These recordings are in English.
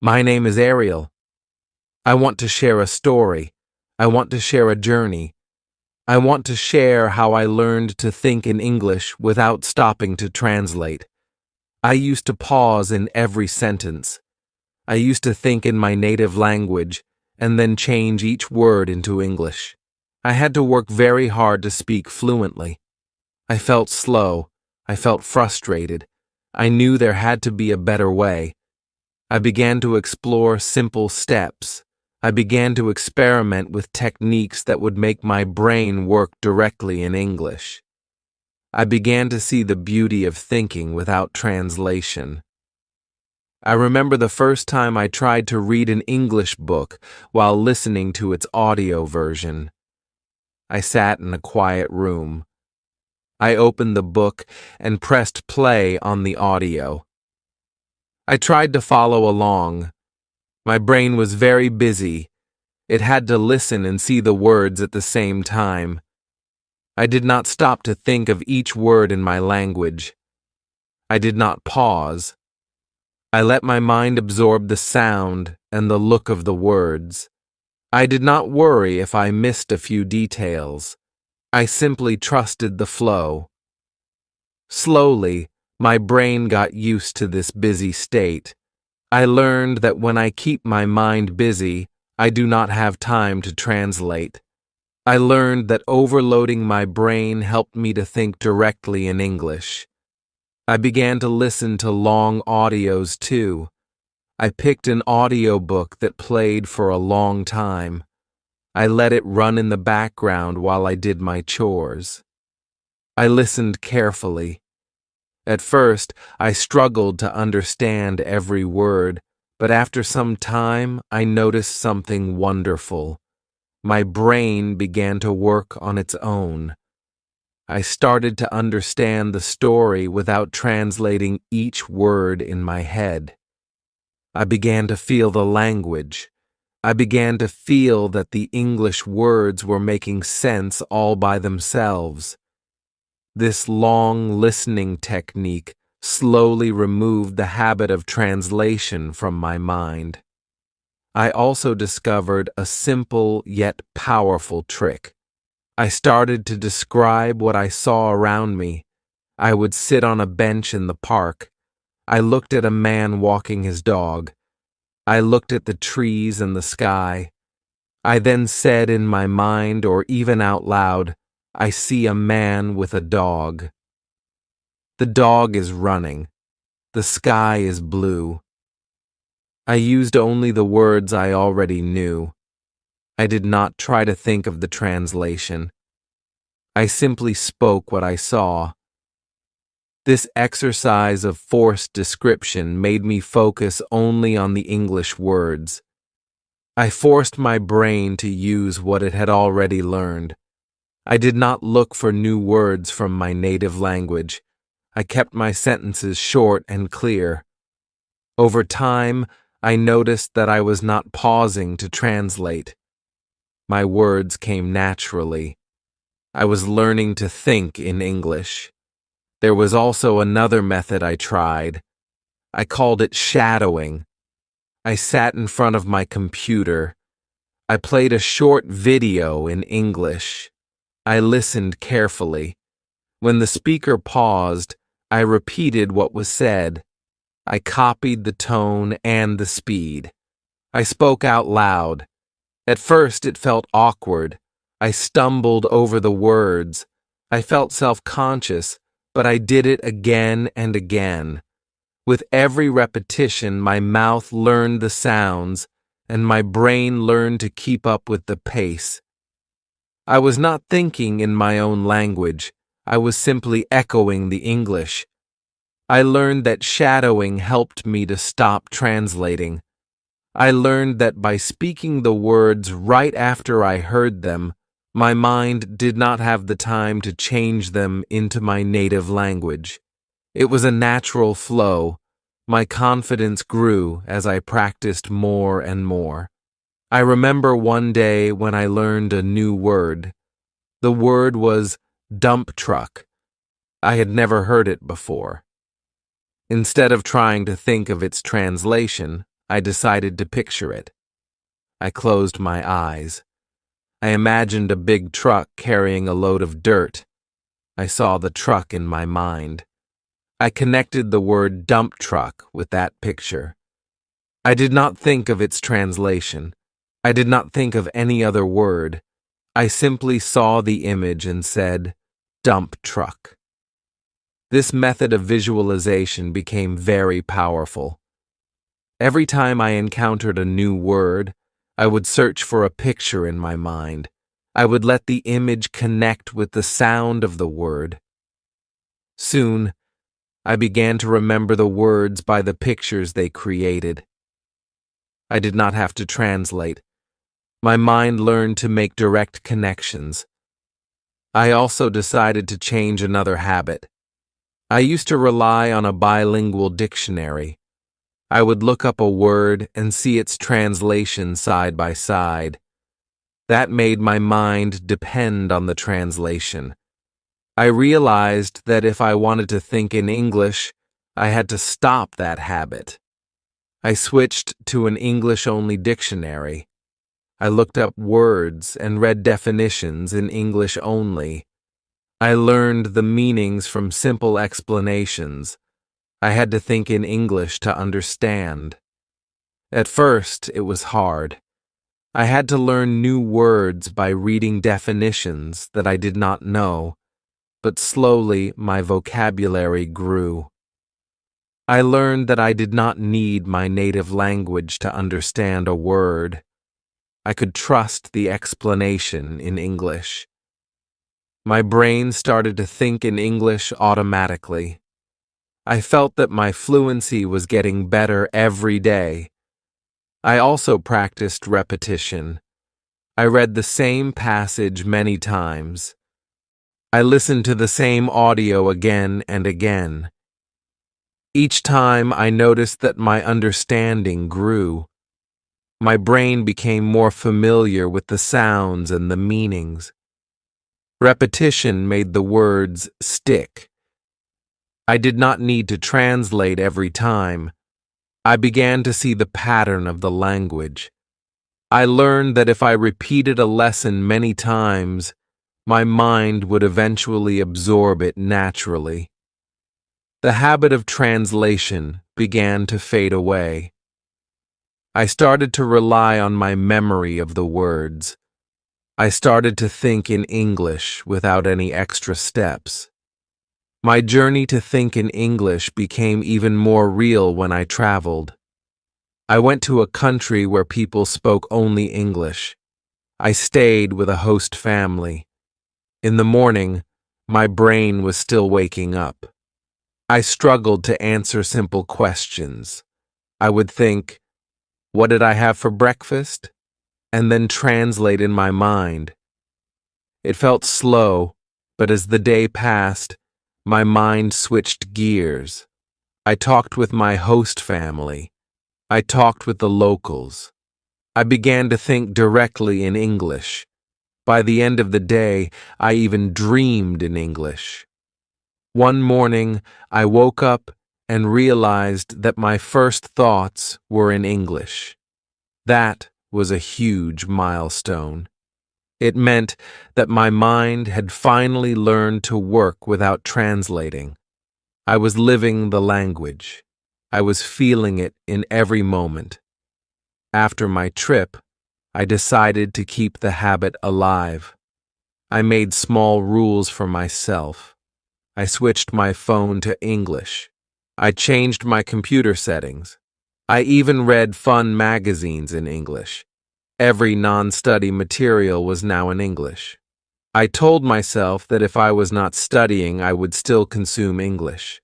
My name is Ariel. I want to share a story. I want to share a journey. I want to share how I learned to think in English without stopping to translate. I used to pause in every sentence. I used to think in my native language and then change each word into English. I had to work very hard to speak fluently. I felt slow. I felt frustrated. I knew there had to be a better way. I began to explore simple steps. I began to experiment with techniques that would make my brain work directly in English. I began to see the beauty of thinking without translation. I remember the first time I tried to read an English book while listening to its audio version. I sat in a quiet room. I opened the book and pressed play on the audio. I tried to follow along. My brain was very busy. It had to listen and see the words at the same time. I did not stop to think of each word in my language. I did not pause. I let my mind absorb the sound and the look of the words. I did not worry if I missed a few details. I simply trusted the flow. Slowly, my brain got used to this busy state. I learned that when I keep my mind busy, I do not have time to translate. I learned that overloading my brain helped me to think directly in English. I began to listen to long audios too. I picked an audiobook that played for a long time. I let it run in the background while I did my chores. I listened carefully. At first, I struggled to understand every word, but after some time, I noticed something wonderful. My brain began to work on its own. I started to understand the story without translating each word in my head. I began to feel the language. I began to feel that the English words were making sense all by themselves. This long listening technique slowly removed the habit of translation from my mind. I also discovered a simple yet powerful trick. I started to describe what I saw around me. I would sit on a bench in the park. I looked at a man walking his dog. I looked at the trees and the sky. I then said in my mind or even out loud, I see a man with a dog. The dog is running. The sky is blue. I used only the words I already knew. I did not try to think of the translation. I simply spoke what I saw. This exercise of forced description made me focus only on the English words. I forced my brain to use what it had already learned. I did not look for new words from my native language. I kept my sentences short and clear. Over time, I noticed that I was not pausing to translate. My words came naturally. I was learning to think in English. There was also another method I tried. I called it shadowing. I sat in front of my computer. I played a short video in English. I listened carefully. When the speaker paused, I repeated what was said. I copied the tone and the speed. I spoke out loud. At first, it felt awkward. I stumbled over the words. I felt self-conscious, but I did it again and again. With every repetition, my mouth learned the sounds, and my brain learned to keep up with the pace. I was not thinking in my own language. I was simply echoing the English. I learned that shadowing helped me to stop translating. I learned that by speaking the words right after I heard them, my mind did not have the time to change them into my native language. It was a natural flow. My confidence grew as I practiced more and more. I remember one day when I learned a new word. The word was dump truck. I had never heard it before. Instead of trying to think of its translation, I decided to picture it. I closed my eyes. I imagined a big truck carrying a load of dirt. I saw the truck in my mind. I connected the word dump truck with that picture. I did not think of its translation. I did not think of any other word. I simply saw the image and said, dump truck. This method of visualization became very powerful. Every time I encountered a new word, I would search for a picture in my mind. I would let the image connect with the sound of the word. Soon, I began to remember the words by the pictures they created. I did not have to translate. My mind learned to make direct connections. I also decided to change another habit. I used to rely on a bilingual dictionary. I would look up a word and see its translation side by side. That made my mind depend on the translation. I realized that if I wanted to think in English, I had to stop that habit. I switched to an English-only dictionary. I looked up words and read definitions in English only. I learned the meanings from simple explanations. I had to think in English to understand. At first, it was hard. I had to learn new words by reading definitions that I did not know, but slowly my vocabulary grew. I learned that I did not need my native language to understand a word. I could trust the explanation in English. My brain started to think in English automatically. I felt that my fluency was getting better every day. I also practiced repetition. I read the same passage many times. I listened to the same audio again and again. Each time I noticed that my understanding grew. My brain became more familiar with the sounds and the meanings. Repetition made the words stick. I did not need to translate every time. I began to see the pattern of the language. I learned that if I repeated a lesson many times, my mind would eventually absorb it naturally. The habit of translation began to fade away. I started to rely on my memory of the words. I started to think in English without any extra steps. My journey to think in English became even more real when I traveled. I went to a country where people spoke only English. I stayed with a host family. In the morning, my brain was still waking up. I struggled to answer simple questions. I would think, "What did I have for breakfast?" and then translate in my mind. It felt slow, but as the day passed, my mind switched gears. I talked with my host family. I talked with the locals. I began to think directly in English. By the end of the day, I even dreamed in English. One morning, I woke up and realized that my first thoughts were in English. That was a huge milestone. It meant that my mind had finally learned to work without translating. I was living the language. I was feeling it in every moment. After my trip, I decided to keep the habit alive. I made small rules for myself. I switched my phone to English. I changed my computer settings. I even read fun magazines in English. Every non-study material was now in English. I told myself that if I was not studying, I would still consume English.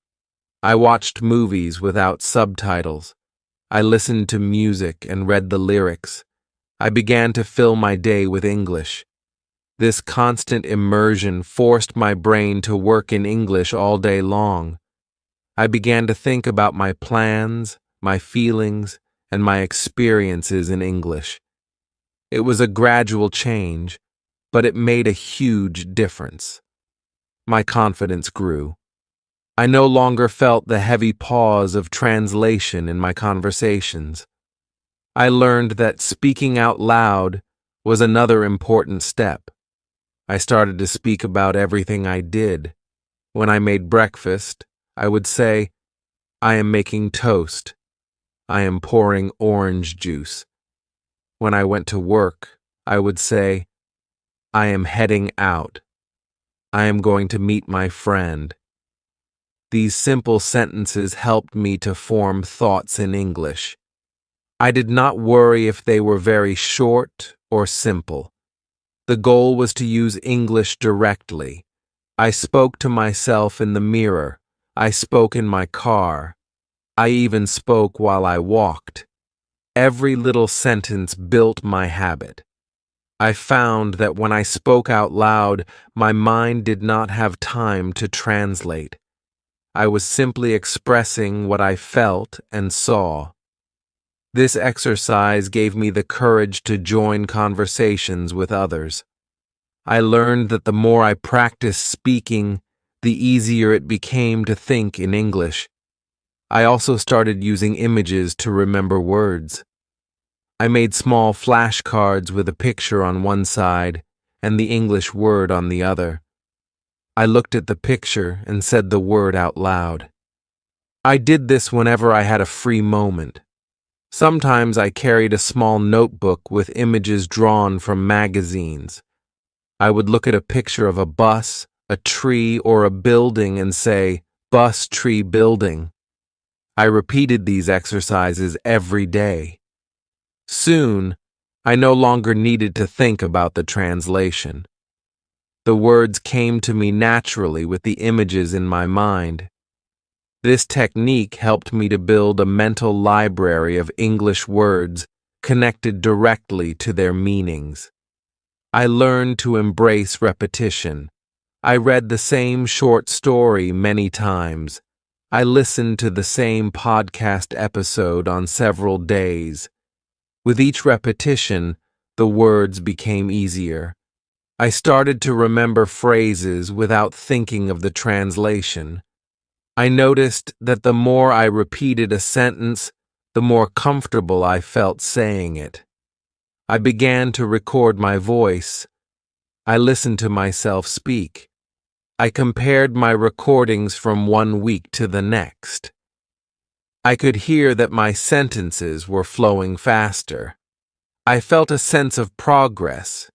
I watched movies without subtitles. I listened to music and read the lyrics. I began to fill my day with English. This constant immersion forced my brain to work in English all day long. I began to think about my plans, my feelings, and my experiences in English. It was a gradual change, but it made a huge difference. My confidence grew. I no longer felt the heavy pause of translation in my conversations. I learned that speaking out loud was another important step. I started to speak about everything I did. When I made breakfast, I would say, "I am making toast. I am pouring orange juice." When I went to work, I would say, "I am heading out. I am going to meet my friend." These simple sentences helped me to form thoughts in English. I did not worry if they were very short or simple. The goal was to use English directly. I spoke to myself in the mirror. I spoke in my car. I even spoke while I walked. Every little sentence built my habit. I found that when I spoke out loud, my mind did not have time to translate. I was simply expressing what I felt and saw. This exercise gave me the courage to join conversations with others. I learned that the more I practiced speaking, the easier it became to think in English. I also started using images to remember words. I made small flashcards with a picture on one side and the English word on the other. I looked at the picture and said the word out loud. I did this whenever I had a free moment. Sometimes I carried a small notebook with images drawn from magazines. I would look at a picture of a bus, a tree, or a building and say, "Bus, tree, building." I repeated these exercises every day. Soon, I no longer needed to think about the translation. The words came to me naturally with the images in my mind. This technique helped me to build a mental library of English words connected directly to their meanings. I learned to embrace repetition. I read the same short story many times. I listened to the same podcast episode on several days. With each repetition, the words became easier. I started to remember phrases without thinking of the translation. I noticed that the more I repeated a sentence, the more comfortable I felt saying it. I began to record my voice. I listened to myself speak. I compared my recordings from one week to the next. I could hear that my sentences were flowing faster. I felt a sense of progress.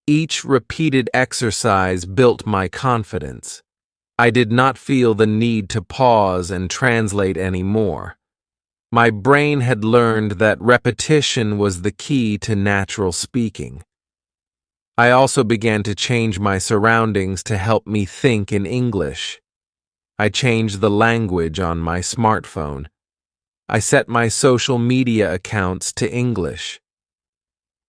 Each repeated exercise built my confidence. I did not feel the need to pause and translate anymore. My brain had learned that repetition was the key to natural speaking. I also began to change my surroundings to help me think in English. I changed the language on my smartphone. I set my social media accounts to English.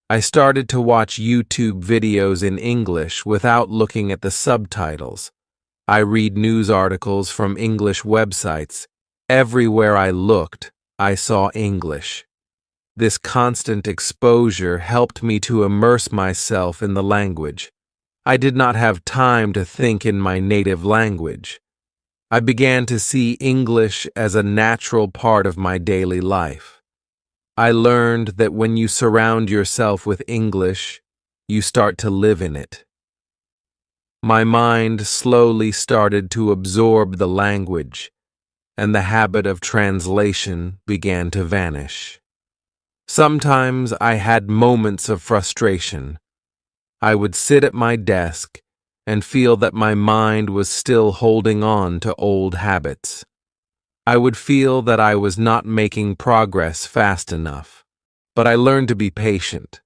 I started to watch YouTube videos in English without looking at the subtitles. I read news articles from English websites. Everywhere I looked, I saw English. This constant exposure helped me to immerse myself in the language. I did not have time to think in my native language. I began to see English as a natural part of my daily life. I learned that when you surround yourself with English, you start to live in it. My mind slowly started to absorb the language, and the habit of translation began to vanish. Sometimes I had moments of frustration. I would sit at my desk and feel that my mind was still holding on to old habits. I would feel that I was not making progress fast enough, but I learned to be patient.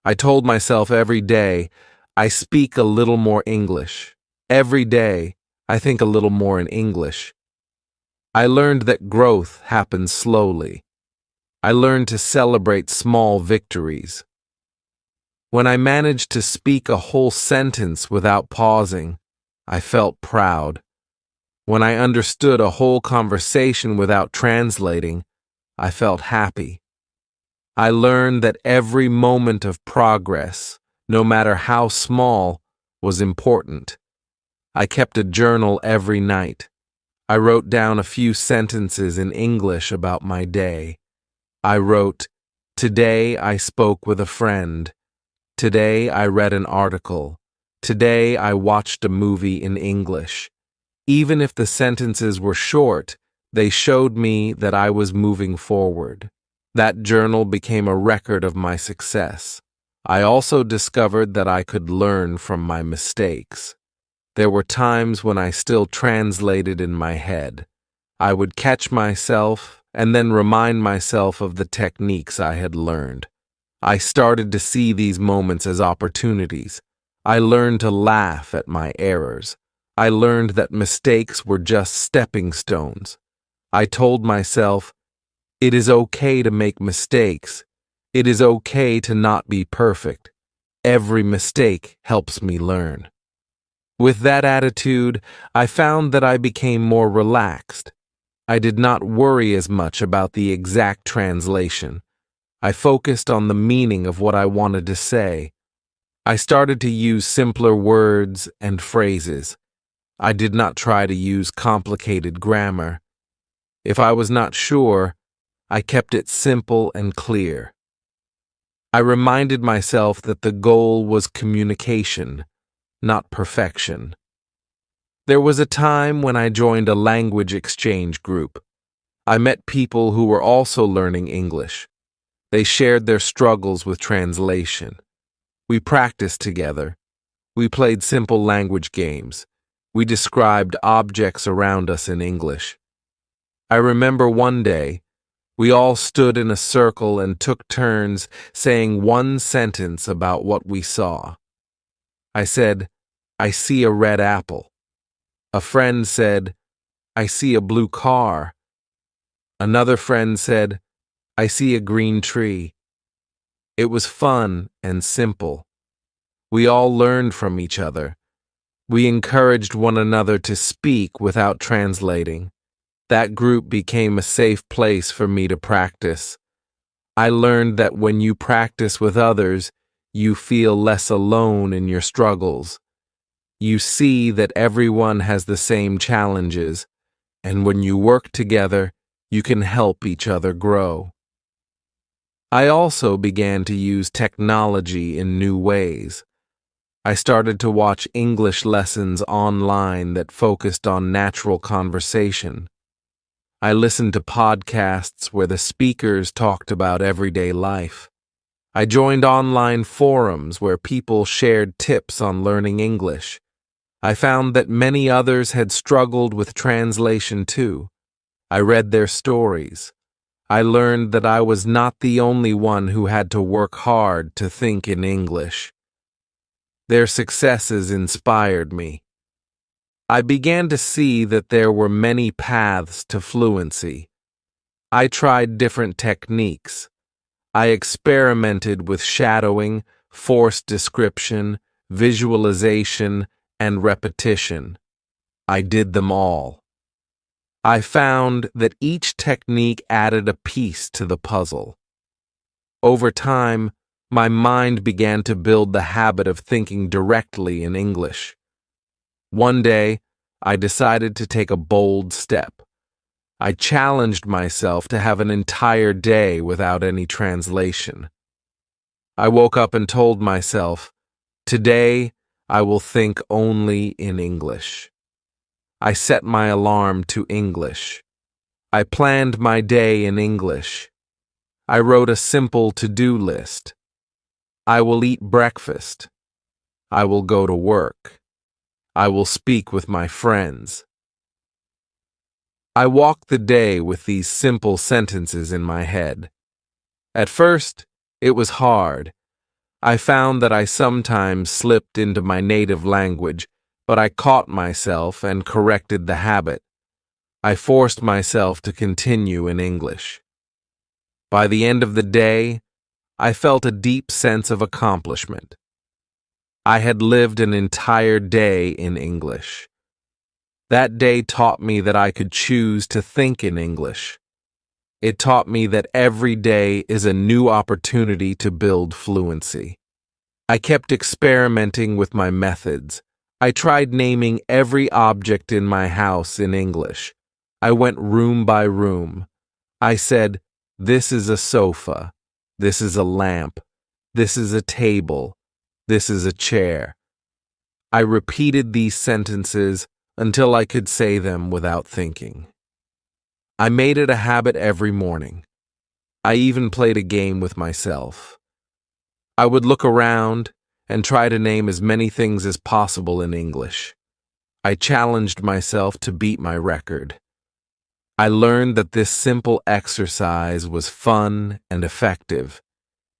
I told myself every day, I speak a little more English. Every day, I think a little more in English. I learned that growth happens slowly. I learned to celebrate small victories. When I managed to speak a whole sentence without pausing, I felt proud. When I understood a whole conversation without translating, I felt happy. I learned that every moment of progress, no matter how small, was important. I kept a journal every night. I wrote down a few sentences in English about my day. I wrote, Today I spoke with a friend. Today I read an article. Today I watched a movie in English. Even if the sentences were short, they showed me that I was moving forward. That journal became a record of my success. I also discovered that I could learn from my mistakes. There were times when I still translated in my head. I would catch myself and then remind myself of the techniques I had learned. I started to see these moments as opportunities. I learned to laugh at my errors. I learned that mistakes were just stepping stones. I told myself, it is okay to make mistakes. It is okay to not be perfect. Every mistake helps me learn. With that attitude, I found that I became more relaxed. I did not worry as much about the exact translation. I focused on the meaning of what I wanted to say. I started to use simpler words and phrases. I did not try to use complicated grammar. If I was not sure, I kept it simple and clear. I reminded myself that the goal was communication, not perfection. There was a time when I joined a language exchange group. I met people who were also learning English. They shared their struggles with translation. We practiced together. We played simple language games. We described objects around us in English. I remember one day, we all stood in a circle and took turns saying one sentence about what we saw. I said, "I see a red apple." A friend said, "I see a blue car." Another friend said, "I see a green tree." It was fun and simple. We all learned from each other. We encouraged one another to speak without translating. That group became a safe place for me to practice. I learned that when you practice with others, you feel less alone in your struggles. You see that everyone has the same challenges, and when you work together, you can help each other grow. I also began to use technology in new ways. I started to watch English lessons online that focused on natural conversation. I listened to podcasts where the speakers talked about everyday life. I joined online forums where people shared tips on learning English. I found that many others had struggled with translation too. I read their stories. I learned that I was not the only one who had to work hard to think in English. Their successes inspired me. I began to see that there were many paths to fluency. I tried different techniques. I experimented with shadowing, forced description, visualization, and repetition. I did them all. I found that each technique added a piece to the puzzle. Over time, my mind began to build the habit of thinking directly in English. One day, I decided to take a bold step. I challenged myself to have an entire day without any translation. I woke up and told myself, "Today, I will think only in English." I set my alarm to English. I planned my day in English. I wrote a simple to-do list. I will eat breakfast. I will go to work. I will speak with my friends. I walked the day with these simple sentences in my head. At first, it was hard. I found that I sometimes slipped into my native language, but I caught myself and corrected the habit. I forced myself to continue in English. By the end of the day, I felt a deep sense of accomplishment. I had lived an entire day in English. That day taught me that I could choose to think in English. It taught me that every day is a new opportunity to build fluency. I kept experimenting with my methods. I tried naming every object in my house in English. I went room by room. I said, "This is a sofa. This is a lamp. This is a table. This is a chair. I repeated these sentences until I could say them without thinking. I made it a habit every morning. I even played a game with myself. I would look around and try to name as many things as possible in English. I challenged myself to beat my record. I learned that this simple exercise was fun and effective.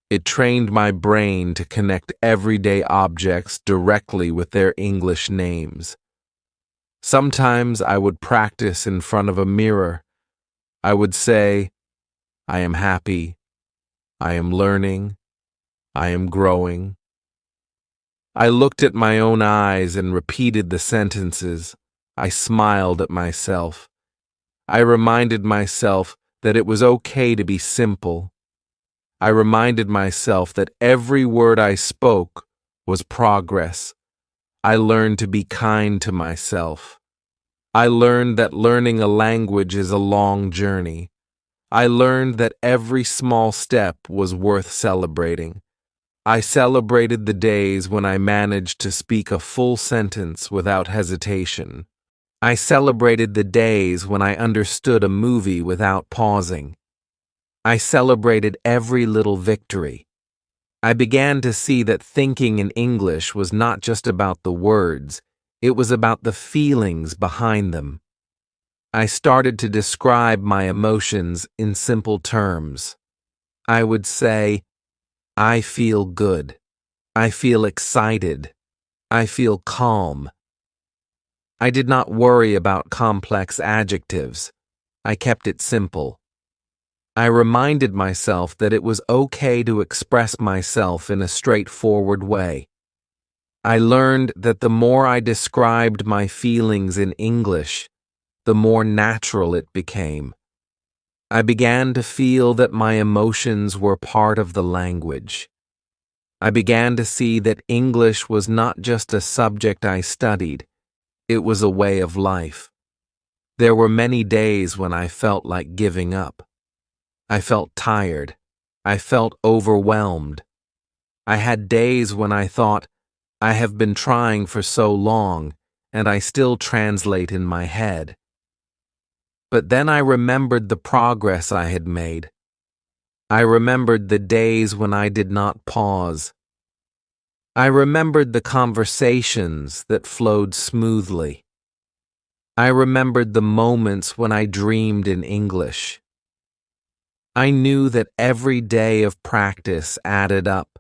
It trained my brain to connect everyday objects directly with their English names. Sometimes I would practice in front of a mirror. I would say, I am happy, I am learning, I am growing. I looked at my own eyes and repeated the sentences. I smiled at myself. I reminded myself that it was okay to be simple. I reminded myself that every word I spoke was progress. I learned to be kind to myself. I learned that learning a language is a long journey. I learned that every small step was worth celebrating. I celebrated the days when I managed to speak a full sentence without hesitation. I celebrated the days when I understood a movie without pausing. I celebrated every little victory. I began to see that thinking in English was not just about the words, it was about the feelings behind them. I started to describe my emotions in simple terms. I would say, I feel good. I feel excited. I feel calm. I did not worry about complex adjectives. I kept it simple. I reminded myself that it was okay to express myself in a straightforward way. I learned that the more I described my feelings in English, the more natural it became. I began to feel that my emotions were part of the language. I began to see that English was not just a subject I studied, it was a way of life. There were many days when I felt like giving up. I felt tired. I felt overwhelmed. I had days when I thought, I have been trying for so long, and I still translate in my head. But then I remembered the progress I had made. I remembered the days when I did not pause. I remembered the conversations that flowed smoothly. I remembered the moments when I dreamed in English. I knew that every day of practice added up.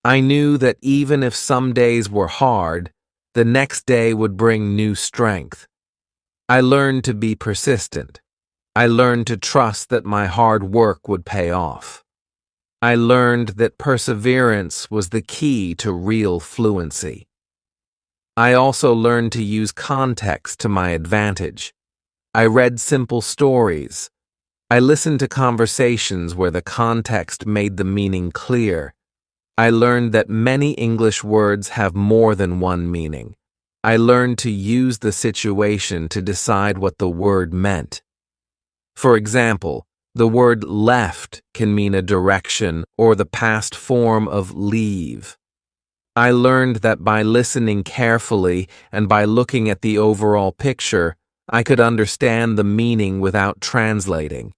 I knew that even if some days were hard, the next day would bring new strength. I learned to be persistent. I learned to trust that my hard work would pay off. I learned that perseverance was the key to real fluency. I also learned to use context to my advantage. I read simple stories. I listened to conversations where the context made the meaning clear. I learned that many English words have more than one meaning. I learned to use the situation to decide what the word meant. For example, the word left can mean a direction or the past form of leave. I learned that by listening carefully and by looking at the overall picture, I could understand the meaning without translating.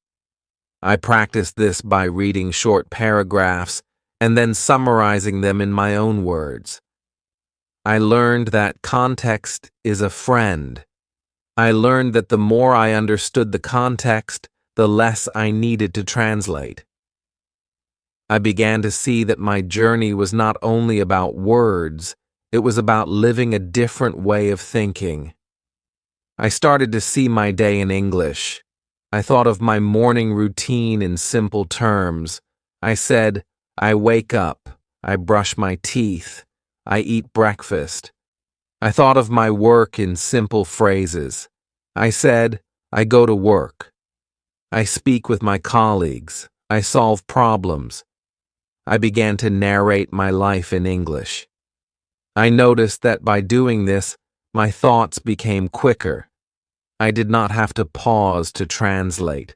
I practiced this by reading short paragraphs and then summarizing them in my own words. I learned that context is a friend. I learned that the more I understood the context, the less I needed to translate. I began to see that my journey was not only about words, it was about living a different way of thinking. I started to see my day in English. I thought of my morning routine in simple terms. I said, I wake up, I brush my teeth, I eat breakfast. I thought of my work in simple phrases. I said, I go to work. I speak with my colleagues. I solve problems. I began to narrate my life in English. I noticed that by doing this, my thoughts became quicker. I did not have to pause to translate.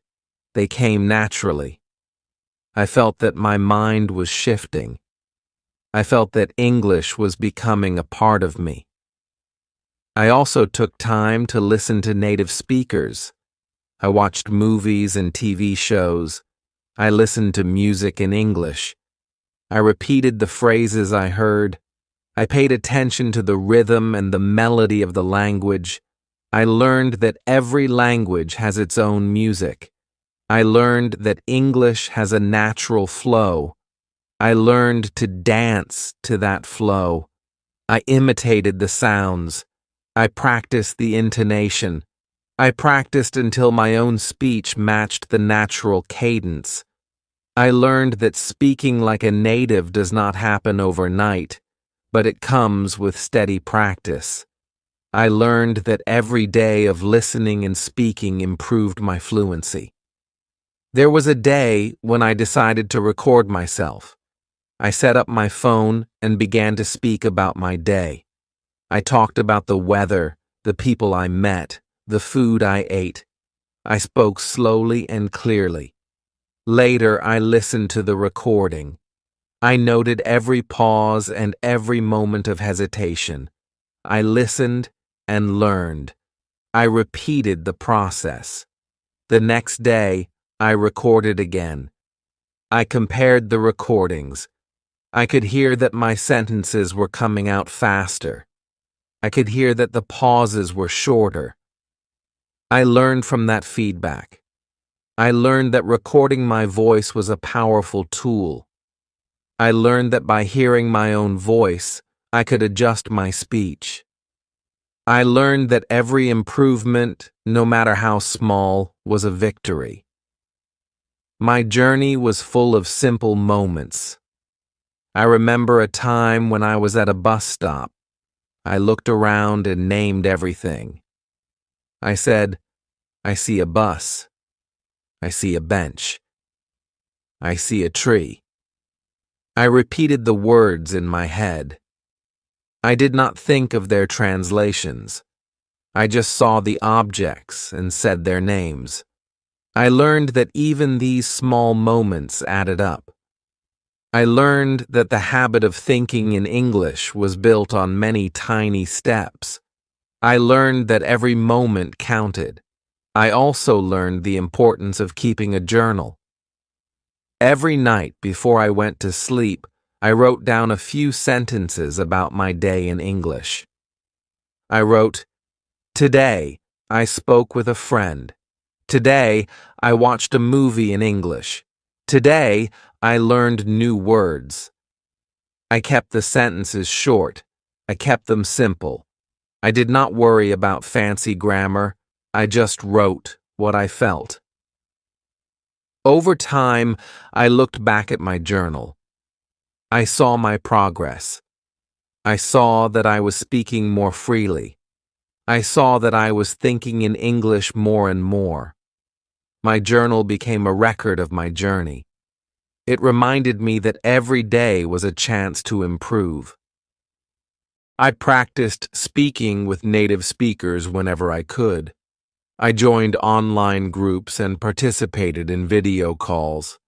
They came naturally. I felt that my mind was shifting. I felt that English was becoming a part of me. I also took time to listen to native speakers. I watched movies and TV shows. I listened to music in English. I repeated the phrases I heard. I paid attention to the rhythm and the melody of the language. I learned that every language has its own music. I learned that English has a natural flow. I learned to dance to that flow. I imitated the sounds. I practiced the intonation. I practiced until my own speech matched the natural cadence. I learned that speaking like a native does not happen overnight, but it comes with steady practice. I learned that every day of listening and speaking improved my fluency. There was a day when I decided to record myself. I set up my phone and began to speak about my day. I talked about the weather, the people I met, the food I ate. I spoke slowly and clearly. Later, I listened to the recording. I noted every pause and every moment of hesitation. I listened and learned. I repeated the process. The next day, I recorded again. I compared the recordings. I could hear that my sentences were coming out faster. I could hear that the pauses were shorter. I learned from that feedback. I learned that recording my voice was a powerful tool. I learned that by hearing my own voice, I could adjust my speech. I learned that every improvement, no matter how small, was a victory. My journey was full of simple moments. I remember a time when I was at a bus stop. I looked around and named everything. I said, I see a bus. I see a bench. I see a tree. I repeated the words in my head. I did not think of their translations. I just saw the objects and said their names. I learned that even these small moments added up. I learned that the habit of thinking in English was built on many tiny steps. I learned that every moment counted. I also learned the importance of keeping a journal. Every night before I went to sleep, I wrote down a few sentences about my day in English. I wrote, "Today, I spoke with a friend. Today, I watched a movie in English. Today, I learned new words." I kept the sentences short. I kept them simple. I did not worry about fancy grammar. I just wrote what I felt. Over time, I looked back at my journal. I saw my progress. I saw that I was speaking more freely. I saw that I was thinking in English more and more. My journal became a record of my journey. It reminded me that every day was a chance to improve. I practiced speaking with native speakers whenever I could. I joined online groups and participated in video calls.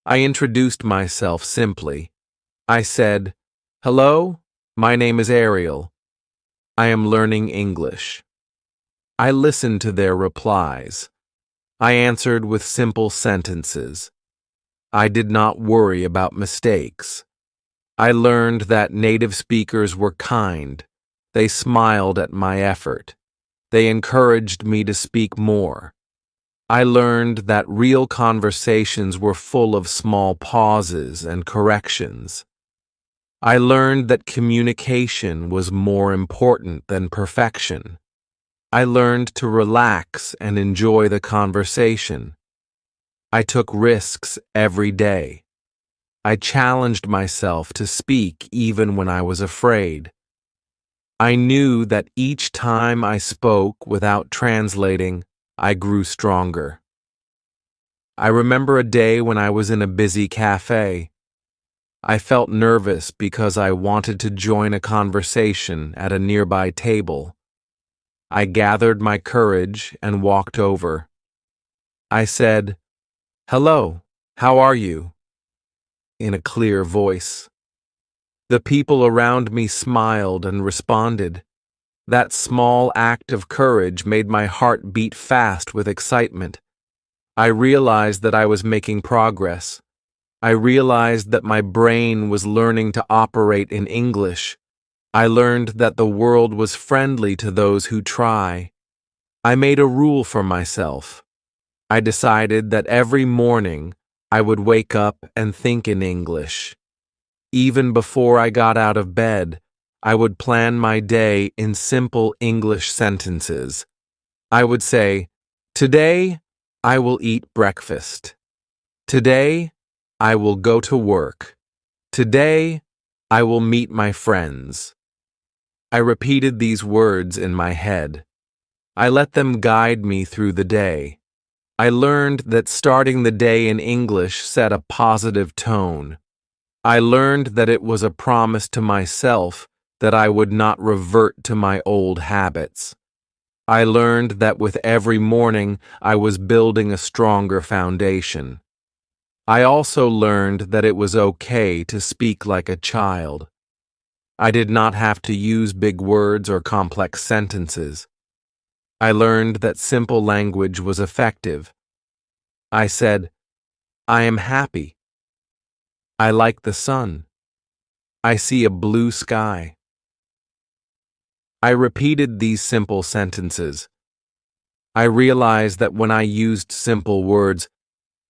I introduced myself simply. I said, "Hello, my name is Ariel. I am learning English." I listened to their replies. I answered with simple sentences. I did not worry about mistakes. I learned that native speakers were kind. They smiled at my effort. They encouraged me to speak more. I learned that real conversations were full of small pauses and corrections. I learned that communication was more important than perfection. I learned to relax and enjoy the conversation. I took risks every day. I challenged myself to speak even when I was afraid. I knew that each time I spoke without translating, I grew stronger. I remember a day when I was in a busy cafe. I felt nervous because I wanted to join a conversation at a nearby table. I gathered my courage and walked over. I said, "Hello, how are you?" in a clear voice. The people around me smiled and responded. That small act of courage made my heart beat fast with excitement. I realized that I was making progress. I realized that my brain was learning to operate in English. I learned that the world was friendly to those who try. I made a rule for myself. I decided that every morning I would wake up and think in English. Even before I got out of bed, I would plan my day in simple English sentences. I would say, "Today, I will eat breakfast. Today, I will go to work. Today, I will meet my friends." I repeated these words in my head. I let them guide me through the day. I learned that starting the day in English set a positive tone. I learned that it was a promise to myself that I would not revert to my old habits. I learned that with every morning I was building a stronger foundation. I also learned that it was okay to speak like a child. I did not have to use big words or complex sentences. I learned that simple language was effective. I said, "I am happy. I like the sun. I see a blue sky." I repeated these simple sentences. I realized that when I used simple words,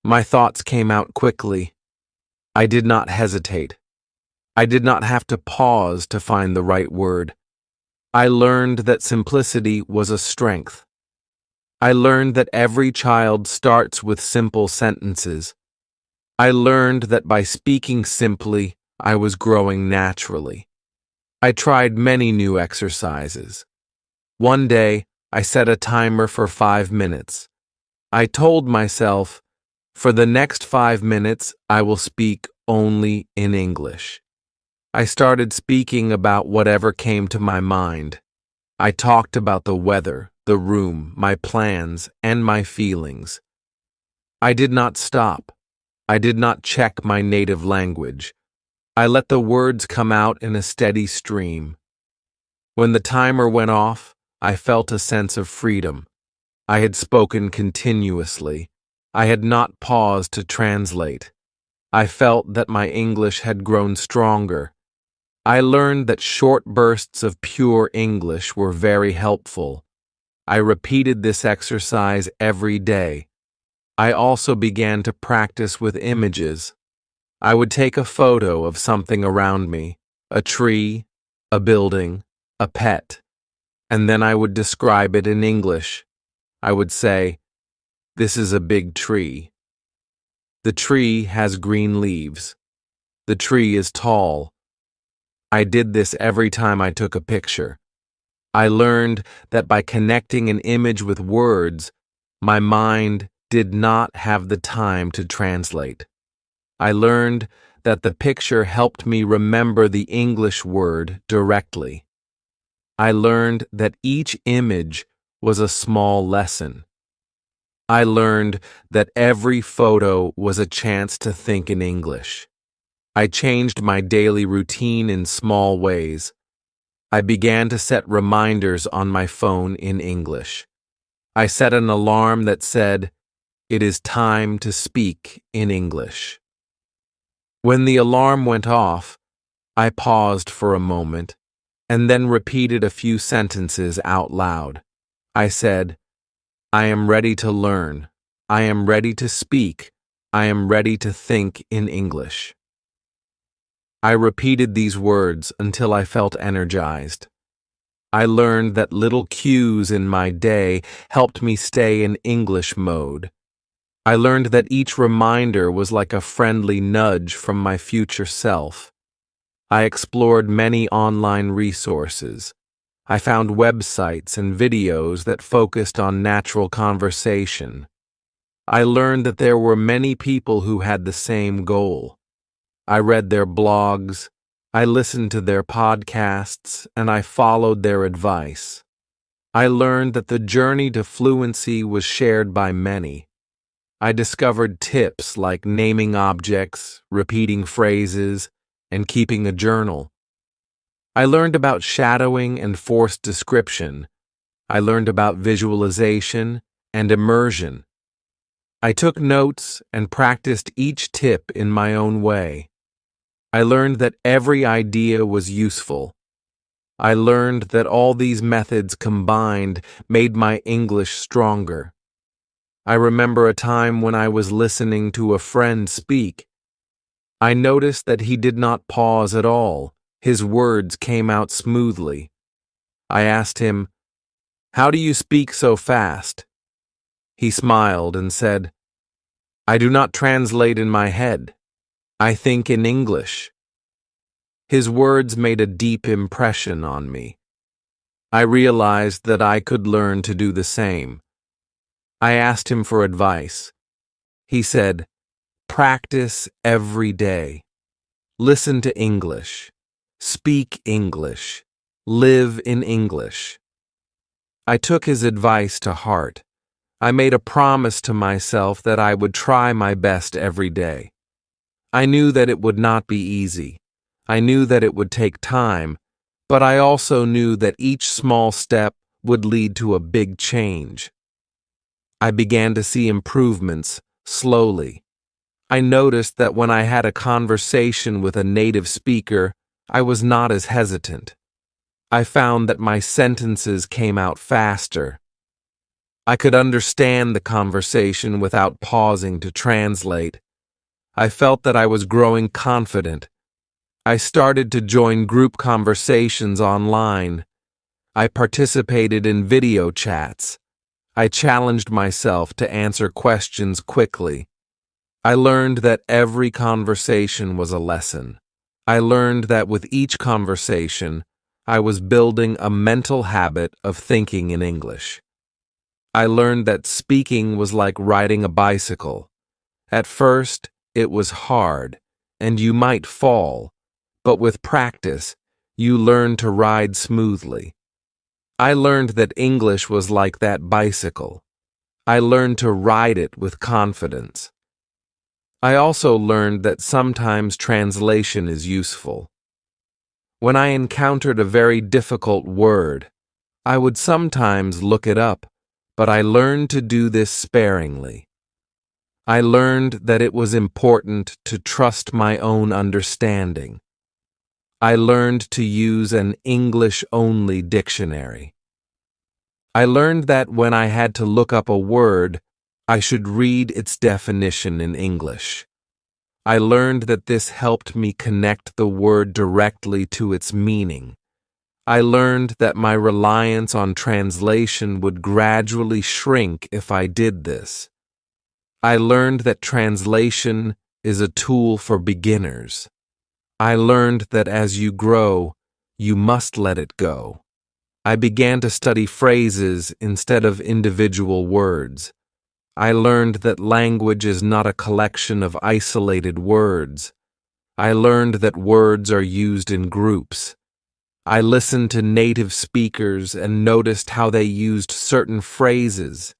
my thoughts came out quickly. I did not hesitate. I did not have to pause to find the right word. I learned that simplicity was a strength. I learned that every child starts with simple sentences. I learned that by speaking simply, I was growing naturally. I tried many new exercises. One day, I set a timer for 5 minutes. I told myself, for the next 5 minutes, I will speak only in English. I started speaking about whatever came to my mind. I talked about the weather, the room, my plans, and my feelings. I did not stop. I did not check my native language. I let the words come out in a steady stream. When the timer went off, I felt a sense of freedom. I had spoken continuously. I had not paused to translate. I felt that my English had grown stronger. I learned that short bursts of pure English were very helpful. I repeated this exercise every day. I also began to practice with images. I would take a photo of something around me, a tree, a building, a pet, and then I would describe it in English. I would say, "This is a big tree. The tree has green leaves. The tree is tall." I did this every time I took a picture. I learned that by connecting an image with words, my mind did not have the time to translate. I learned that the picture helped me remember the English word directly. I learned that each image was a small lesson. I learned that every photo was a chance to think in English. I changed my daily routine in small ways. I began to set reminders on my phone in English. I set an alarm that said, "It is time to speak in English." When the alarm went off, I paused for a moment and then repeated a few sentences out loud. I said, "I am ready to learn. I am ready to speak. I am ready to think in English." I repeated these words until I felt energized. I learned that little cues in my day helped me stay in English mode. I learned that each reminder was like a friendly nudge from my future self. I explored many online resources. I found websites and videos that focused on natural conversation. I learned that there were many people who had the same goal. I read their blogs, I listened to their podcasts, and I followed their advice. I learned that the journey to fluency was shared by many. I discovered tips like naming objects, repeating phrases, and keeping a journal. I learned about shadowing and forced description. I learned about visualization and immersion. I took notes and practiced each tip in my own way. I learned that every idea was useful. I learned that all these methods combined made my English stronger. I remember a time when I was listening to a friend speak. I noticed that he did not pause at all. His words came out smoothly. I asked him, "How do you speak so fast?" He smiled and said, "I do not translate in my head. I think in English." His words made a deep impression on me. I realized that I could learn to do the same. I asked him for advice. He said, "Practice every day. Listen to English. Speak English. Live in English." I took his advice to heart. I made a promise to myself that I would try my best every day. I knew that it would not be easy. I knew that it would take time, but I also knew that each small step would lead to a big change. I began to see improvements slowly. I noticed that when I had a conversation with a native speaker, I was not as hesitant. I found that my sentences came out faster. I could understand the conversation without pausing to translate. I felt that I was growing confident. I started to join group conversations online. I participated in video chats. I challenged myself to answer questions quickly. I learned that every conversation was a lesson. I learned that with each conversation, I was building a mental habit of thinking in English. I learned that speaking was like riding a bicycle. At first, it was hard, and you might fall, but with practice, you learn to ride smoothly. I learned that English was like that bicycle. I learned to ride it with confidence. I also learned that sometimes translation is useful. When I encountered a very difficult word, I would sometimes look it up, but I learned to do this sparingly. I learned that it was important to trust my own understanding. I learned to use an English-only dictionary. I learned that when I had to look up a word, I should read its definition in English. I learned that this helped me connect the word directly to its meaning. I learned that my reliance on translation would gradually shrink if I did this. I learned that translation is a tool for beginners. I learned that as you grow, you must let it go. I began to study phrases instead of individual words. I learned that language is not a collection of isolated words. I learned that words are used in groups. I listened to native speakers and noticed how they used certain phrases.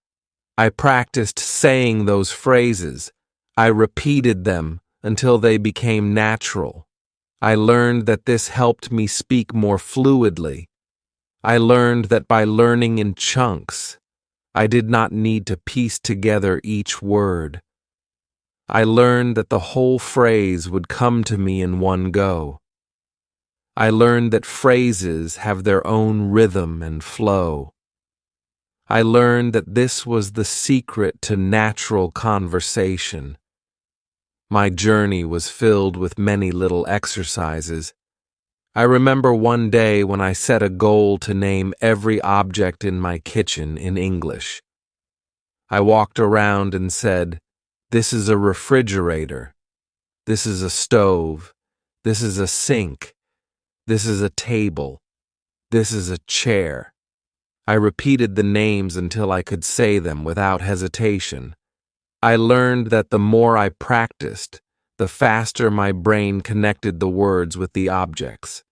I practiced saying those phrases. I repeated them until they became natural. I learned that this helped me speak more fluidly. I learned that by learning in chunks, I did not need to piece together each word. I learned that the whole phrase would come to me in one go. I learned that phrases have their own rhythm and flow. I learned that this was the secret to natural conversation. My journey was filled with many little exercises. I remember one day when I set a goal to name every object in my kitchen in English. I walked around and said, "This is a refrigerator. This is a stove. This is a sink. This is a table. This is a chair." I repeated the names until I could say them without hesitation. I learned that the more I practiced, the faster my brain connected the words with the objects.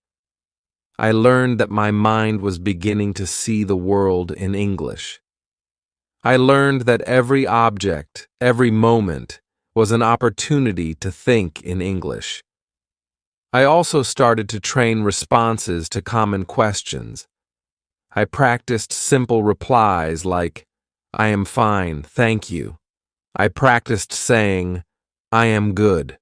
I learned that my mind was beginning to see the world in English. I learned that every object, every moment, was an opportunity to think in English. I also started to train responses to common questions. I practiced simple replies like, "I am fine, thank you." I practiced saying, "I am good."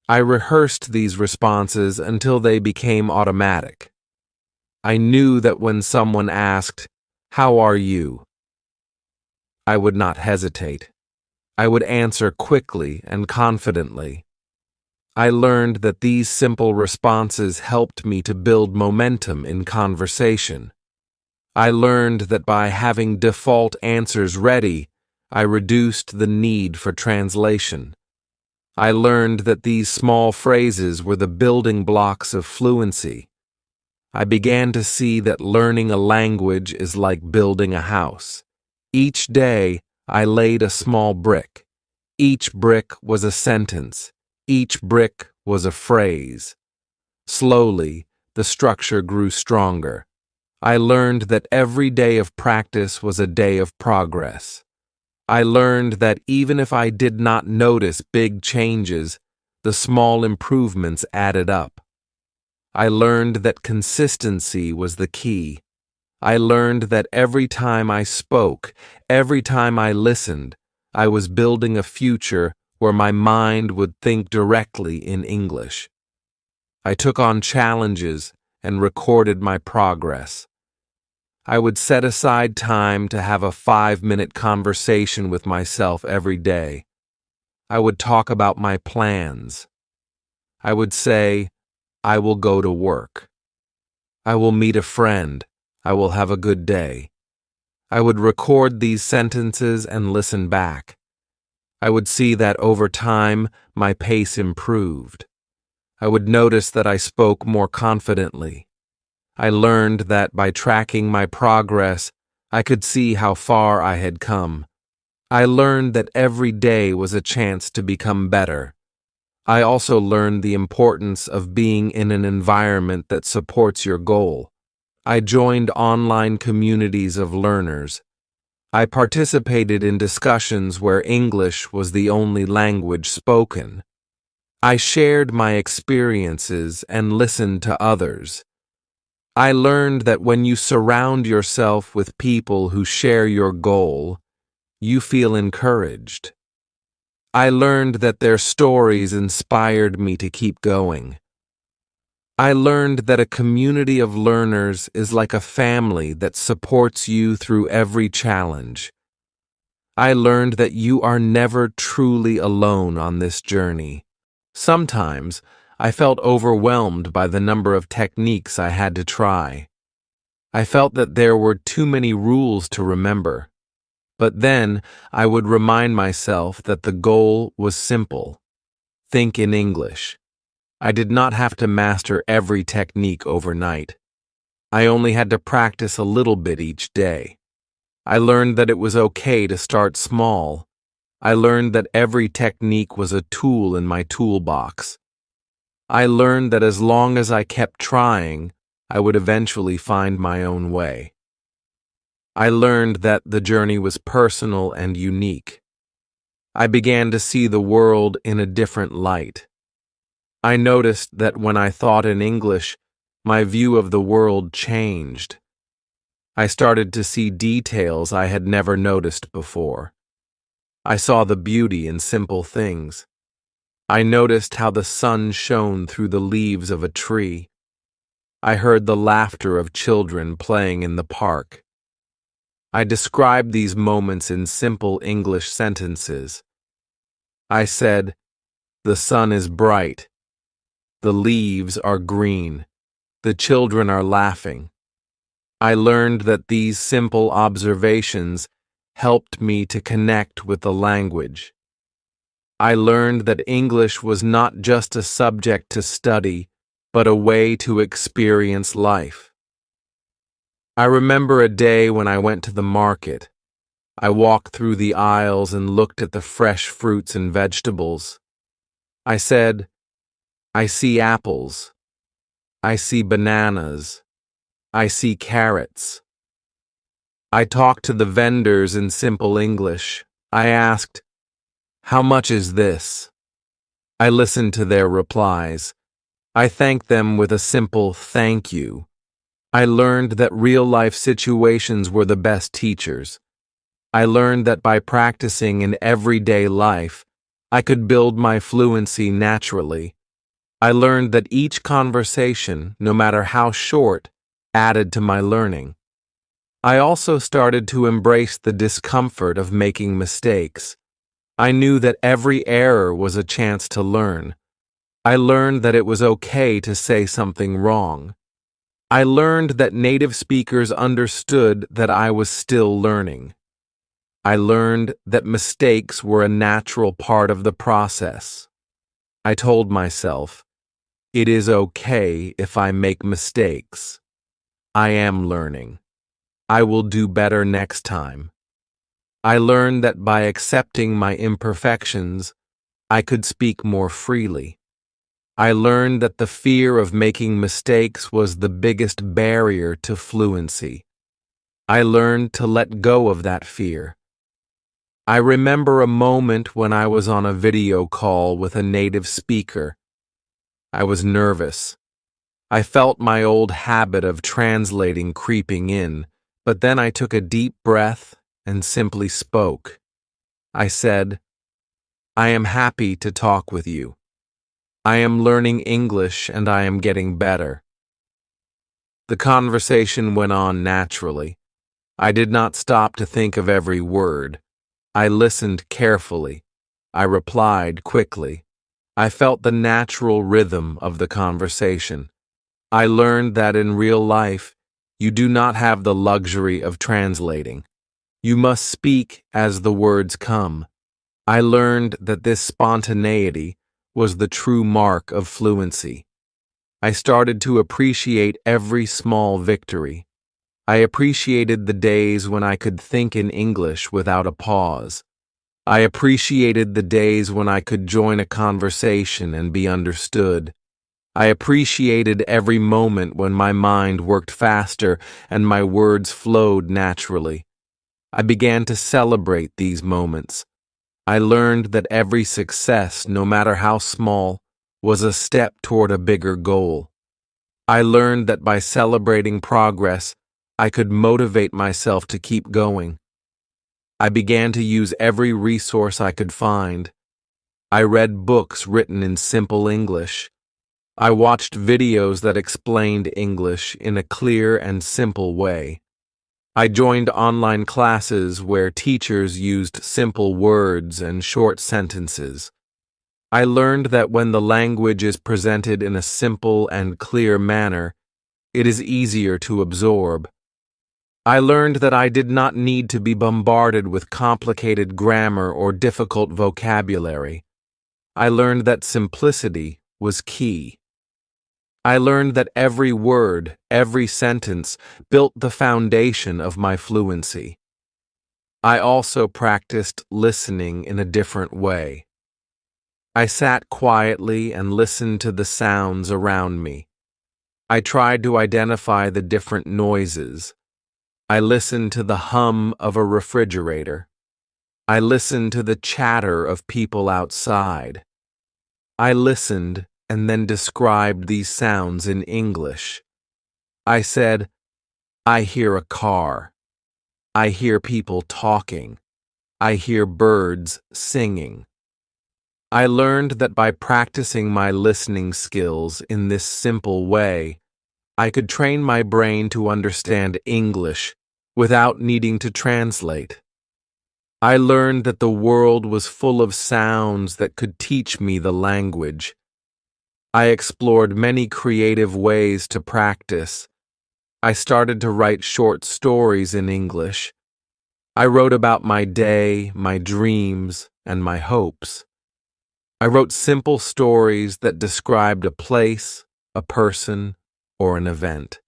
I rehearsed these responses until they became automatic. I knew that when someone asked, "How are you?" I would not hesitate. I would answer quickly and confidently. I learned that these simple responses helped me to build momentum in conversation. I learned that by having default answers ready, I reduced the need for translation. I learned that these small phrases were the building blocks of fluency. I began to see that learning a language is like building a house. Each day, I laid a small brick. Each brick was a sentence. Each brick was a phrase. Slowly, the structure grew stronger. I learned that every day of practice was a day of progress. I learned that even if I did not notice big changes, the small improvements added up. I learned that consistency was the key. I learned that every time I spoke, every time I listened, I was building a future where my mind would think directly in English. I took on challenges and recorded my progress. I would set aside time to have a 5-minute conversation with myself every day. I would talk about my plans. I would say, "I will go to work. I will meet a friend. I will have a good day." I would record these sentences and listen back. I would see that over time, my pace improved. I would notice that I spoke more confidently. I learned that by tracking my progress, I could see how far I had come. I learned that every day was a chance to become better. I also learned the importance of being in an environment that supports your goal. I joined online communities of learners. I participated in discussions where English was the only language spoken. I shared my experiences and listened to others. I learned that when you surround yourself with people who share your goal, you feel encouraged. I learned that their stories inspired me to keep going. I learned that a community of learners is like a family that supports you through every challenge. I learned that you are never truly alone on this journey. Sometimes, I felt overwhelmed by the number of techniques I had to try. I felt that there were too many rules to remember. But then, I would remind myself that the goal was simple. Think in English. I did not have to master every technique overnight. I only had to practice a little bit each day. I learned that it was okay to start small. I learned that every technique was a tool in my toolbox. I learned that as long as I kept trying, I would eventually find my own way. I learned that the journey was personal and unique. I began to see the world in a different light. I noticed that when I thought in English, my view of the world changed. I started to see details I had never noticed before. I saw the beauty in simple things. I noticed how the sun shone through the leaves of a tree. I heard the laughter of children playing in the park. I described these moments in simple English sentences. I said, "The sun is bright. The leaves are green. The children are laughing." I learned that these simple observations helped me to connect with the language. I learned that English was not just a subject to study, but a way to experience life. I remember a day when I went to the market. I walked through the aisles and looked at the fresh fruits and vegetables. I said, "I see apples. I see bananas. I see carrots." I talked to the vendors in simple English. I asked, "How much is this?" I listened to their replies. I thanked them with a simple thank you. I learned that real-life situations were the best teachers. I learned that by practicing in everyday life, I could build my fluency naturally. I learned that each conversation, no matter how short, added to my learning. I also started to embrace the discomfort of making mistakes. I knew that every error was a chance to learn. I learned that it was okay to say something wrong. I learned that native speakers understood that I was still learning. I learned that mistakes were a natural part of the process. I told myself, it is okay if I make mistakes. I am learning. I will do better next time. I learned that by accepting my imperfections, I could speak more freely. I learned that the fear of making mistakes was the biggest barrier to fluency. I learned to let go of that fear. I remember a moment when I was on a video call with a native speaker. I was nervous. I felt my old habit of translating creeping in, but then I took a deep breath and simply spoke. I said, "I am happy to talk with you. I am learning English and I am getting better." The conversation went on naturally. I did not stop to think of every word. I listened carefully. I replied quickly. I felt the natural rhythm of the conversation. I learned that in real life, you do not have the luxury of translating. You must speak as the words come. I learned that this spontaneity was the true mark of fluency. I started to appreciate every small victory. I appreciated the days when I could think in English without a pause. I appreciated the days when I could join a conversation and be understood. I appreciated every moment when my mind worked faster and my words flowed naturally. I began to celebrate these moments. I learned that every success, no matter how small, was a step toward a bigger goal. I learned that by celebrating progress, I could motivate myself to keep going. I began to use every resource I could find. I read books written in simple English. I watched videos that explained English in a clear and simple way. I joined online classes where teachers used simple words and short sentences. I learned that when the language is presented in a simple and clear manner, it is easier to absorb. I learned that I did not need to be bombarded with complicated grammar or difficult vocabulary. I learned that simplicity was key. I learned that every word, every sentence built the foundation of my fluency. I also practiced listening in a different way. I sat quietly and listened to the sounds around me. I tried to identify the different noises. I listened to the hum of a refrigerator. I listened to the chatter of people outside. I listened and then described these sounds in English. I said, "I hear a car. I hear people talking. I hear birds singing." I learned that by practicing my listening skills in this simple way, I could train my brain to understand English without needing to translate. I learned that the world was full of sounds that could teach me the language. I explored many creative ways to practice. I started to write short stories in English. I wrote about my day, my dreams, and my hopes. I wrote simple stories that described a place, a person, or an event.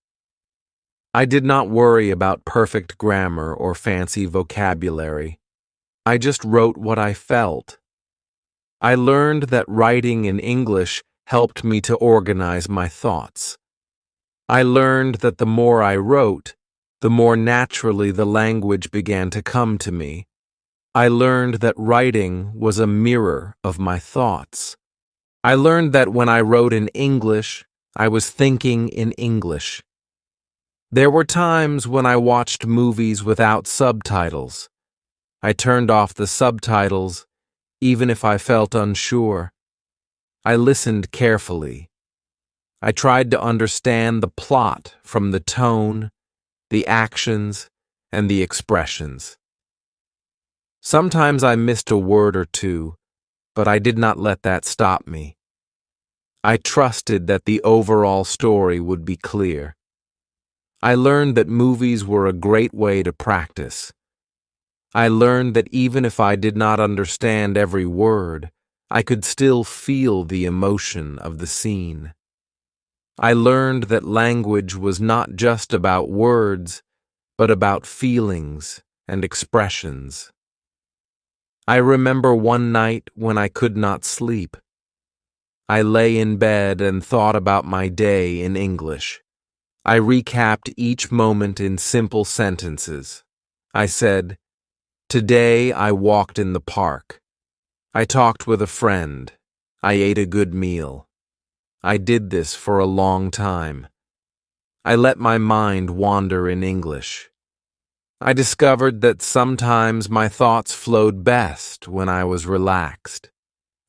I did not worry about perfect grammar or fancy vocabulary. I just wrote what I felt. I learned that writing in English helped me to organize my thoughts. I learned that the more I wrote, the more naturally the language began to come to me. I learned that writing was a mirror of my thoughts. I learned that when I wrote in English, I was thinking in English. There were times when I watched movies without subtitles. I turned off the subtitles, even if I felt unsure. I listened carefully. I tried to understand the plot from the tone, the actions, and the expressions. Sometimes I missed a word or two, but I did not let that stop me. I trusted that the overall story would be clear. I learned that movies were a great way to practice. I learned that even if I did not understand every word, I could still feel the emotion of the scene. I learned that language was not just about words, but about feelings and expressions. I remember one night when I could not sleep. I lay in bed and thought about my day in English. I recapped each moment in simple sentences. I said, "Today I walked in the park. I talked with a friend. I ate a good meal. I did this for a long time. I let my mind wander in English. I discovered that sometimes my thoughts flowed best when I was relaxed.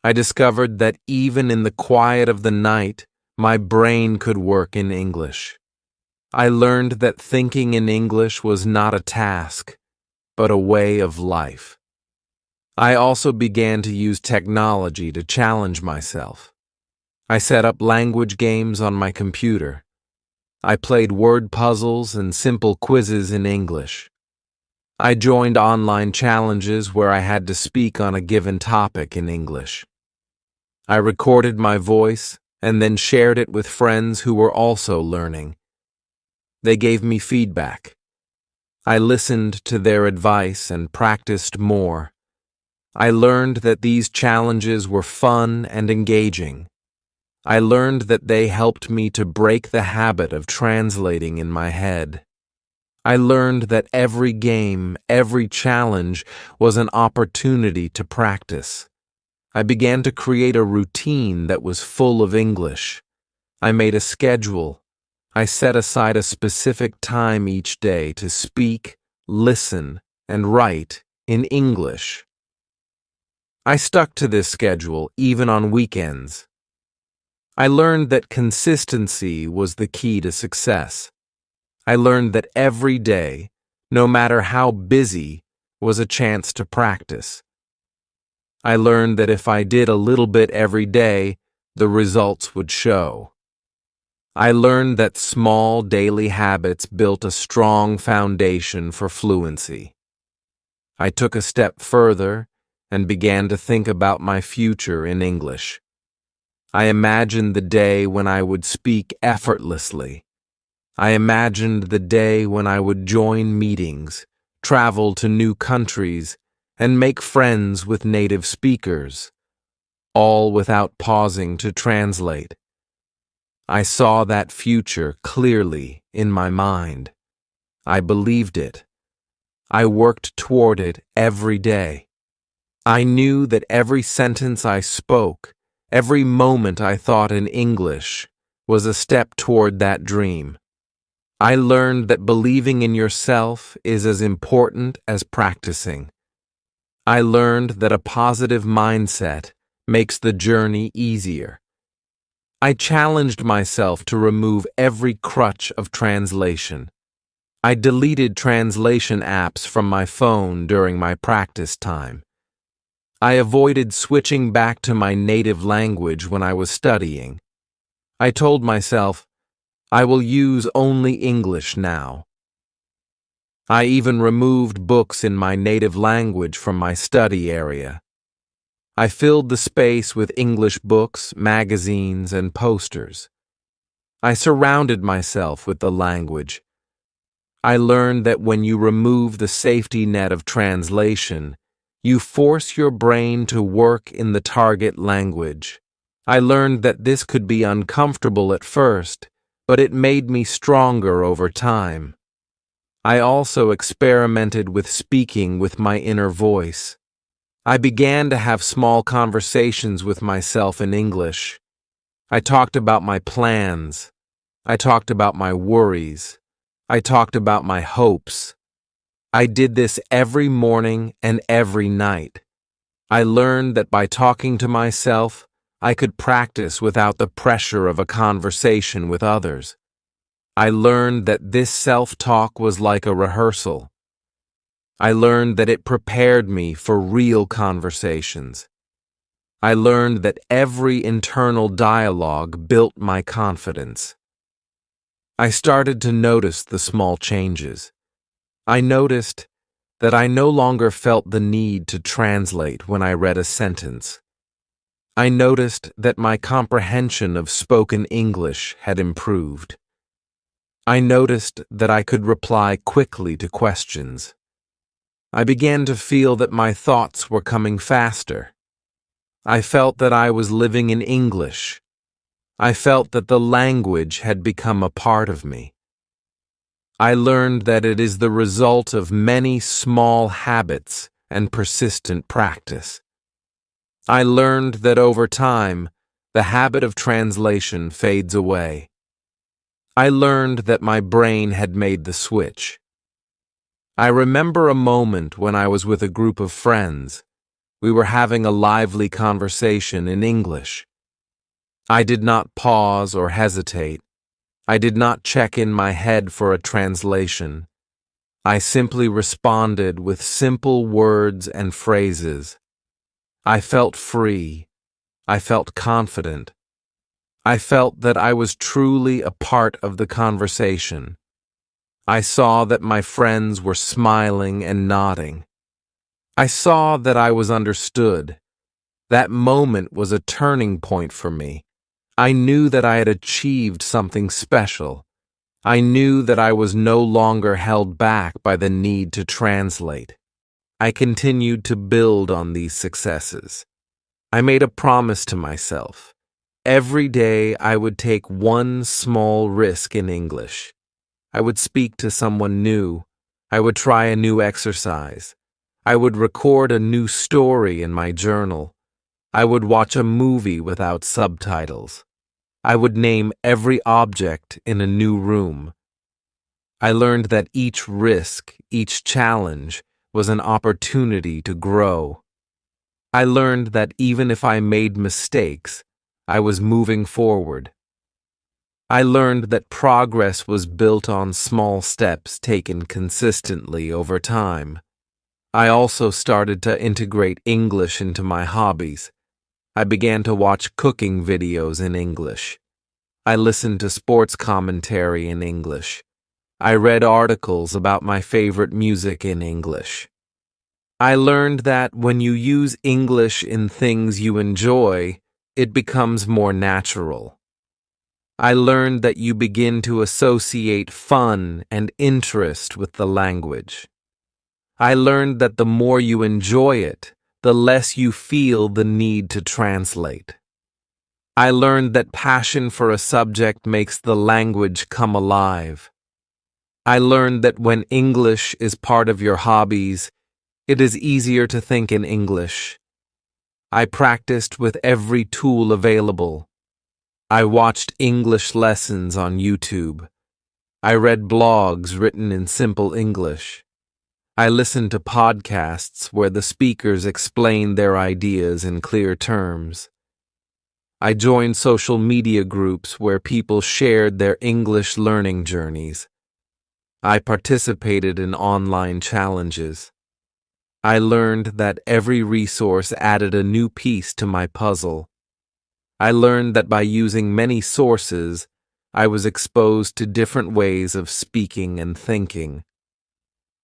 I discovered that even in the quiet of the night, my brain could work in English. I learned that thinking in English was not a task, but a way of life. I also began to use technology to challenge myself. I set up language games on my computer. I played word puzzles and simple quizzes in English. I joined online challenges where I had to speak on a given topic in English. I recorded my voice and then shared it with friends who were also learning. They gave me feedback. I listened to their advice and practiced more. I learned that these challenges were fun and engaging. I learned that they helped me to break the habit of translating in my head. I learned that every game, every challenge was an opportunity to practice. I began to create a routine that was full of English. I made a schedule. I set aside a specific time each day to speak, listen, and write in English. I stuck to this schedule even on weekends. I learned that consistency was the key to success. I learned that every day, no matter how busy, was a chance to practice. I learned that if I did a little bit every day, the results would show. I learned that small daily habits built a strong foundation for fluency. I took a step further and began to think about my future in English. I imagined the day when I would speak effortlessly. I imagined the day when I would join meetings, travel to new countries, and make friends with native speakers, all without pausing to translate. I saw that future clearly in my mind. I believed it. I worked toward it every day. I knew that every sentence I spoke, every moment I thought in English, was a step toward that dream. I learned that believing in yourself is as important as practicing. I learned that a positive mindset makes the journey easier. I challenged myself to remove every crutch of translation. I deleted translation apps from my phone during my practice time. I avoided switching back to my native language when I was studying. I told myself, I will use only English now. I even removed books in my native language from my study area. I filled the space with English books, magazines, and posters. I surrounded myself with the language. I learned that when you remove the safety net of translation, you force your brain to work in the target language. I learned that this could be uncomfortable at first, but it made me stronger over time. I also experimented with speaking with my inner voice. I began to have small conversations with myself in English. I talked about my plans. I talked about my worries. I talked about my hopes. I did this every morning and every night. I learned that by talking to myself, I could practice without the pressure of a conversation with others. I learned that this self-talk was like a rehearsal. I learned that it prepared me for real conversations. I learned that every internal dialogue built my confidence. I started to notice the small changes. I noticed that I no longer felt the need to translate when I read a sentence. I noticed that my comprehension of spoken English had improved. I noticed that I could reply quickly to questions. I began to feel that my thoughts were coming faster. I felt that I was living in English. I felt that the language had become a part of me. I learned that it is the result of many small habits and persistent practice. I learned that over time, the habit of translation fades away. I learned that my brain had made the switch. I remember a moment when I was with a group of friends. We were having a lively conversation in English. I did not pause or hesitate. I did not check in my head for a translation. I simply responded with simple words and phrases. I felt free. I felt confident. I felt that I was truly a part of the conversation. I saw that my friends were smiling and nodding. I saw that I was understood. That moment was a turning point for me. I knew that I had achieved something special. I knew that I was no longer held back by the need to translate. I continued to build on these successes. I made a promise to myself. Every day I would take one small risk in English. I would speak to someone new. I would try a new exercise. I would record a new story in my journal. I would watch a movie without subtitles. I would name every object in a new room. I learned that each risk, each challenge, was an opportunity to grow. I learned that even if I made mistakes, I was moving forward. I learned that progress was built on small steps taken consistently over time. I also started to integrate English into my hobbies. I began to watch cooking videos in English. I listened to sports commentary in English. I read articles about my favorite music in English. I learned that when you use English in things you enjoy, it becomes more natural. I learned that you begin to associate fun and interest with the language. I learned that the more you enjoy it, the less you feel the need to translate. I learned that passion for a subject makes the language come alive. I learned that when English is part of your hobbies, it is easier to think in English. I practiced with every tool available. I watched English lessons on YouTube. I read blogs written in simple English. I listened to podcasts where the speakers explained their ideas in clear terms. I joined social media groups where people shared their English learning journeys. I participated in online challenges. I learned that every resource added a new piece to my puzzle. I learned that by using many sources, I was exposed to different ways of speaking and thinking.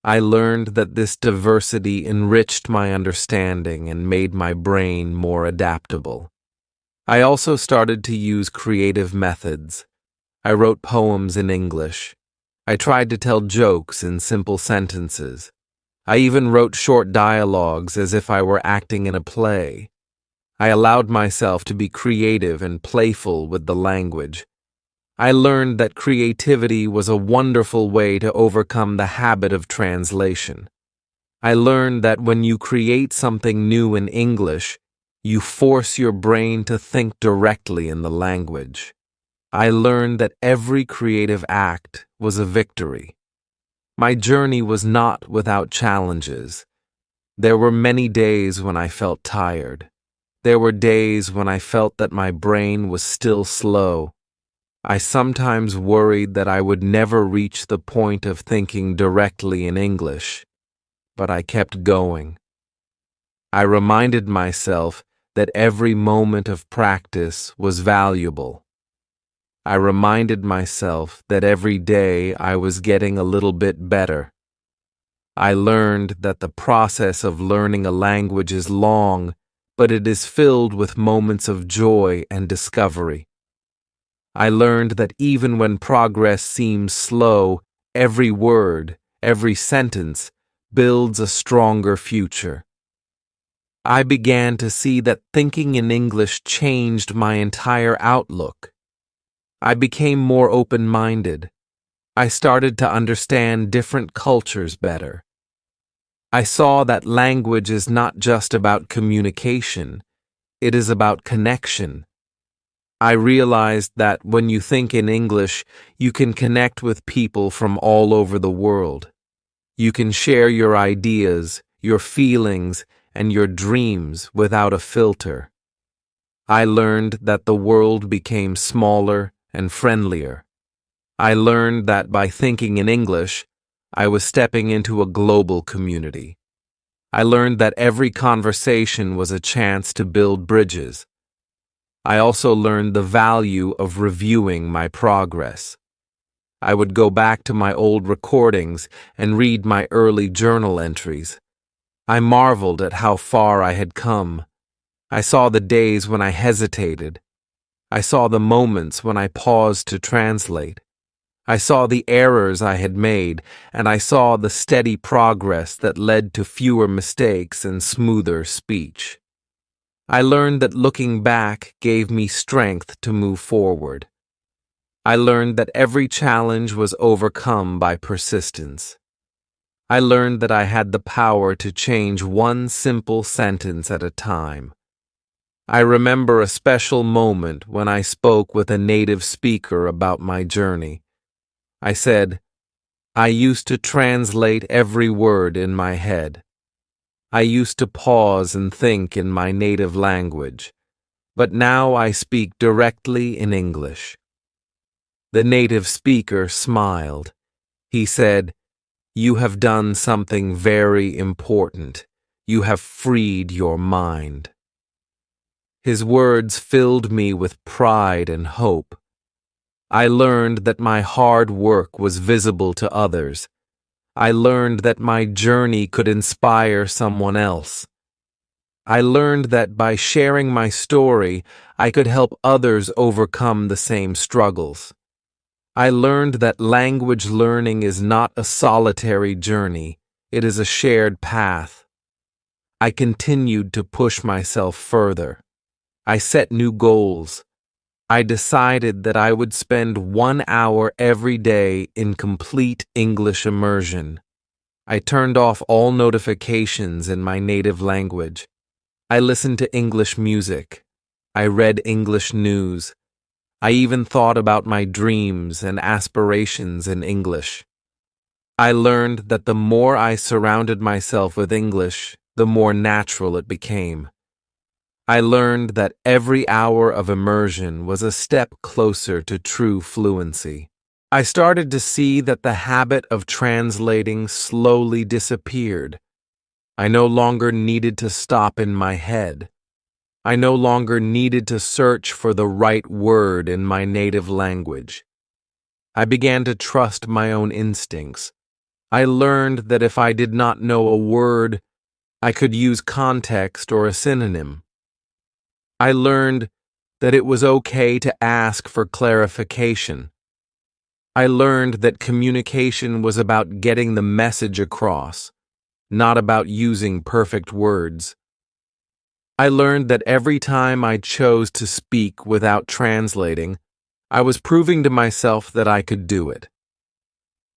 I learned that this diversity enriched my understanding and made my brain more adaptable. I also started to use creative methods. I wrote poems in English. I tried to tell jokes in simple sentences. I even wrote short dialogues as if I were acting in a play. I allowed myself to be creative and playful with the language. I learned that creativity was a wonderful way to overcome the habit of translation. I learned that when you create something new in English, you force your brain to think directly in the language. I learned that every creative act was a victory. My journey was not without challenges. There were many days when I felt tired. There were days when I felt that my brain was still slow. I sometimes worried that I would never reach the point of thinking directly in English, but I kept going. I reminded myself that every moment of practice was valuable. I reminded myself that every day I was getting a little bit better. I learned that the process of learning a language is long, but it is filled with moments of joy and discovery. I learned that even when progress seems slow, every word, every sentence, builds a stronger future. I began to see that thinking in English changed my entire outlook. I became more open-minded. I started to understand different cultures better. I saw that language is not just about communication, it is about connection. I realized that when you think in English, you can connect with people from all over the world. You can share your ideas, your feelings, and your dreams without a filter. I learned that the world became smaller and friendlier. I learned that by thinking in English, I was stepping into a global community. I learned that every conversation was a chance to build bridges. I also learned the value of reviewing my progress. I would go back to my old recordings and read my early journal entries. I marveled at how far I had come. I saw the days when I hesitated. I saw the moments when I paused to translate. I saw the errors I had made, and I saw the steady progress that led to fewer mistakes and smoother speech. I learned that looking back gave me strength to move forward. I learned that every challenge was overcome by persistence. I learned that I had the power to change one simple sentence at a time. I remember a special moment when I spoke with a native speaker about my journey. I said, I used to translate every word in my head. I used to pause and think in my native language, but now I speak directly in English. The native speaker smiled. He said, You have done something very important. You have freed your mind. His words filled me with pride and hope. I learned that my hard work was visible to others. I learned that my journey could inspire someone else. I learned that by sharing my story, I could help others overcome the same struggles. I learned that language learning is not a solitary journey, it is a shared path. I continued to push myself further. I set new goals. I decided that I would spend 1 hour every day in complete English immersion. I turned off all notifications in my native language. I listened to English music. I read English news. I even thought about my dreams and aspirations in English. I learned that the more I surrounded myself with English, the more natural it became. I learned that every hour of immersion was a step closer to true fluency. I started to see that the habit of translating slowly disappeared. I no longer needed to stop in my head. I no longer needed to search for the right word in my native language. I began to trust my own instincts. I learned that if I did not know a word, I could use context or a synonym. I learned that it was okay to ask for clarification. I learned that communication was about getting the message across, not about using perfect words. I learned that every time I chose to speak without translating, I was proving to myself that I could do it.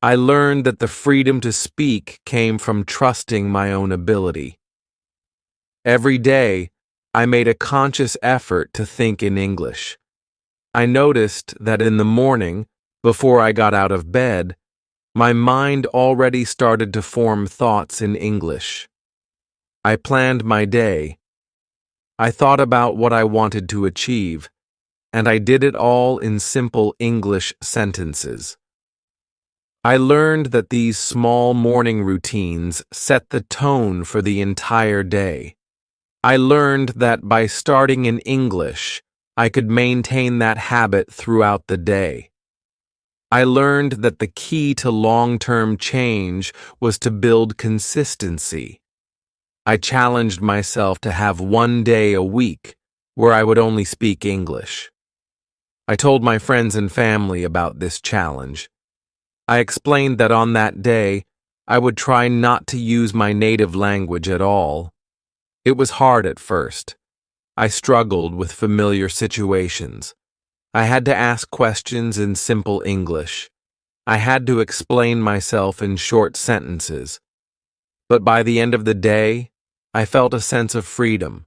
I learned that the freedom to speak came from trusting my own ability. Every day, I made a conscious effort to think in English. I noticed that in the morning, before I got out of bed, my mind already started to form thoughts in English. I planned my day. I thought about what I wanted to achieve, and I did it all in simple English sentences. I learned that these small morning routines set the tone for the entire day. I learned that by starting in English, I could maintain that habit throughout the day. I learned that the key to long-term change was to build consistency. I challenged myself to have one day a week where I would only speak English. I told my friends and family about this challenge. I explained that on that day, I would try not to use my native language at all. It was hard at first. I struggled with familiar situations. I had to ask questions in simple English. I had to explain myself in short sentences. But by the end of the day, I felt a sense of freedom.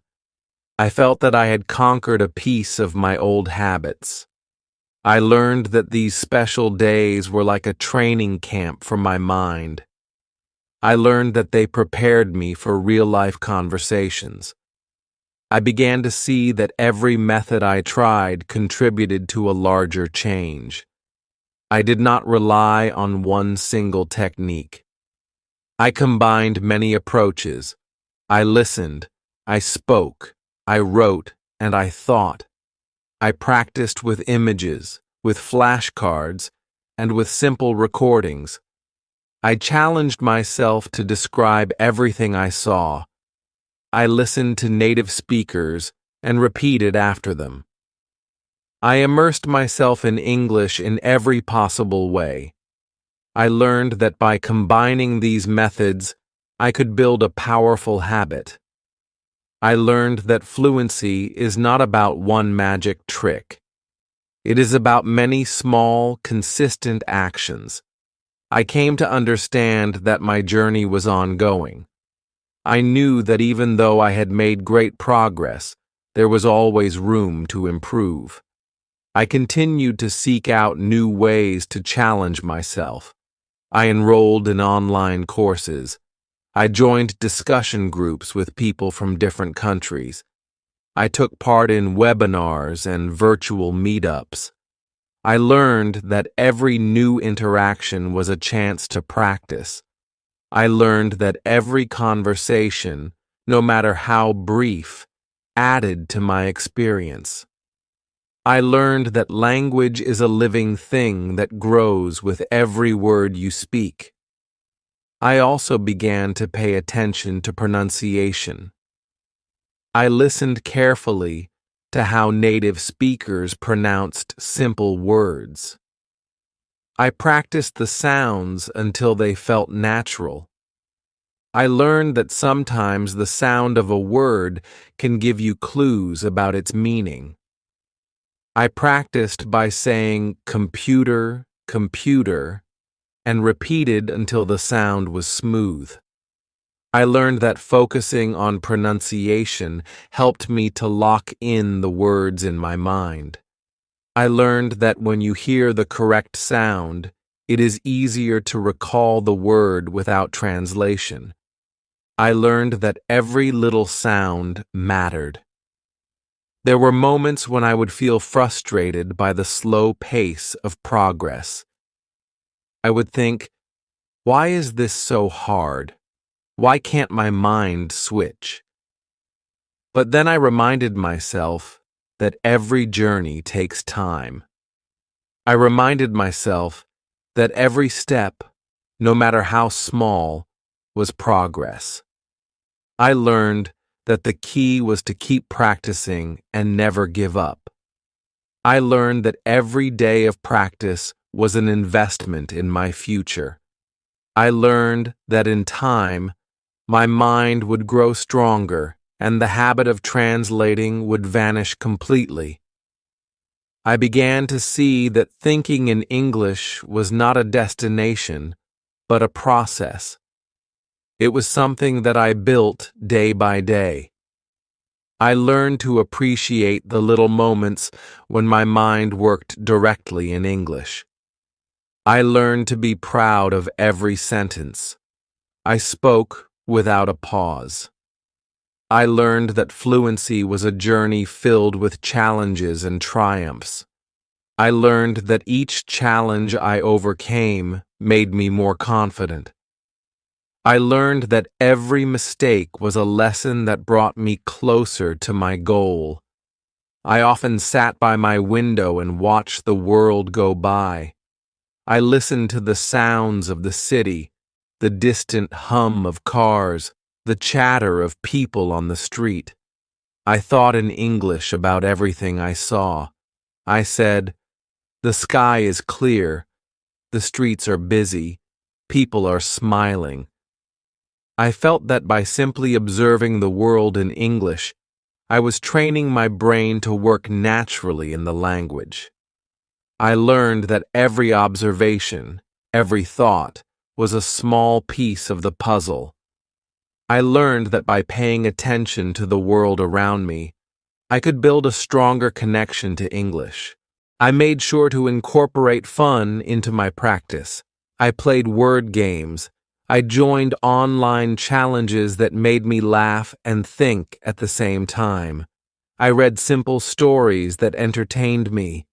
I felt that I had conquered a piece of my old habits. I learned that these special days were like a training camp for my mind. I learned that they prepared me for real-life conversations. I began to see that every method I tried contributed to a larger change. I did not rely on one single technique. I combined many approaches. I listened, I spoke, I wrote, and I thought. I practiced with images, with flashcards, and with simple recordings. I challenged myself to describe everything I saw. I listened to native speakers and repeated after them. I immersed myself in English in every possible way. I learned that by combining these methods, I could build a powerful habit. I learned that fluency is not about one magic trick. It is about many small, consistent actions. I came to understand that my journey was ongoing. I knew that even though I had made great progress, there was always room to improve. I continued to seek out new ways to challenge myself. I enrolled in online courses. I joined discussion groups with people from different countries. I took part in webinars and virtual meetups. I learned that every new interaction was a chance to practice. I learned that every conversation, no matter how brief, added to my experience. I learned that language is a living thing that grows with every word you speak. I also began to pay attention to pronunciation. I listened carefully to how native speakers pronounced simple words. I practiced the sounds until they felt natural. I learned that sometimes the sound of a word can give you clues about its meaning. I practiced by saying computer, computer, and repeated until the sound was smooth. I learned that focusing on pronunciation helped me to lock in the words in my mind. I learned that when you hear the correct sound, it is easier to recall the word without translation. I learned that every little sound mattered. There were moments when I would feel frustrated by the slow pace of progress. I would think, why is this so hard? Why can't my mind switch? But then I reminded myself that every journey takes time. I reminded myself that every step, no matter how small, was progress. I learned that the key was to keep practicing and never give up. I learned that every day of practice was an investment in my future. I learned that in time, my mind would grow stronger and the habit of translating would vanish completely. I began to see that thinking in English was not a destination, but a process. It was something that I built day by day. I learned to appreciate the little moments when my mind worked directly in English. I learned to be proud of every sentence. I spoke without a pause. I learned that fluency was a journey filled with challenges and triumphs. I learned that each challenge I overcame made me more confident. I learned that every mistake was a lesson that brought me closer to my goal. I often sat by my window and watched the world go by. I listened to the sounds of the city, the distant hum of cars, the chatter of people on the street. I thought in English about everything I saw. I said, "The sky is clear, the streets are busy, people are smiling." I felt that by simply observing the world in English, I was training my brain to work naturally in the language. I learned that every observation, every thought, was a small piece of the puzzle. I learned that by paying attention to the world around me, I could build a stronger connection to English. I made sure to incorporate fun into my practice. I played word games. I joined online challenges that made me laugh and think at the same time. I read simple stories that entertained me.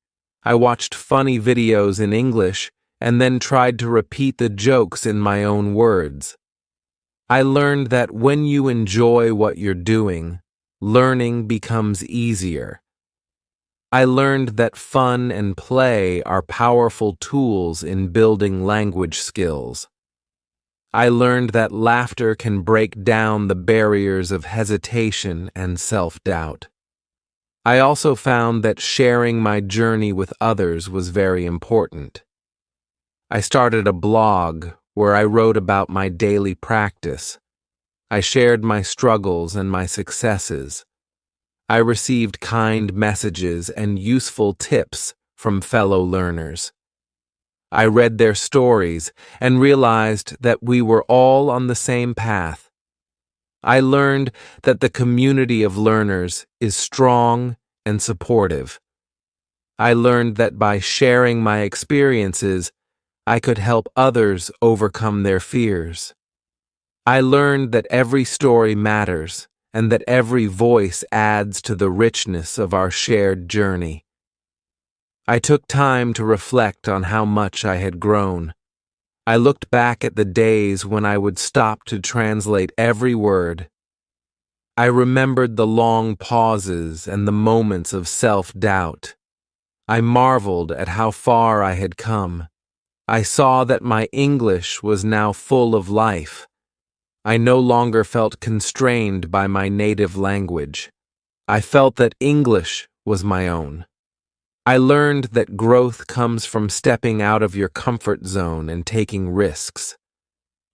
I watched funny videos in English and then tried to repeat the jokes in my own words. I learned that when you enjoy what you're doing, learning becomes easier. I learned that fun and play are powerful tools in building language skills. I learned that laughter can break down the barriers of hesitation and self-doubt. I also found that sharing my journey with others was very important. I started a blog where I wrote about my daily practice. I shared my struggles and my successes. I received kind messages and useful tips from fellow learners. I read their stories and realized that we were all on the same path. I learned that the community of learners is strong and supportive. I learned that by sharing my experiences, I could help others overcome their fears. I learned that every story matters and that every voice adds to the richness of our shared journey. I took time to reflect on how much I had grown. I looked back at the days when I would stop to translate every word. I remembered the long pauses and the moments of self-doubt. I marveled at how far I had come. I saw that my English was now full of life. I no longer felt constrained by my native language. I felt that English was my own. I learned that growth comes from stepping out of your comfort zone and taking risks.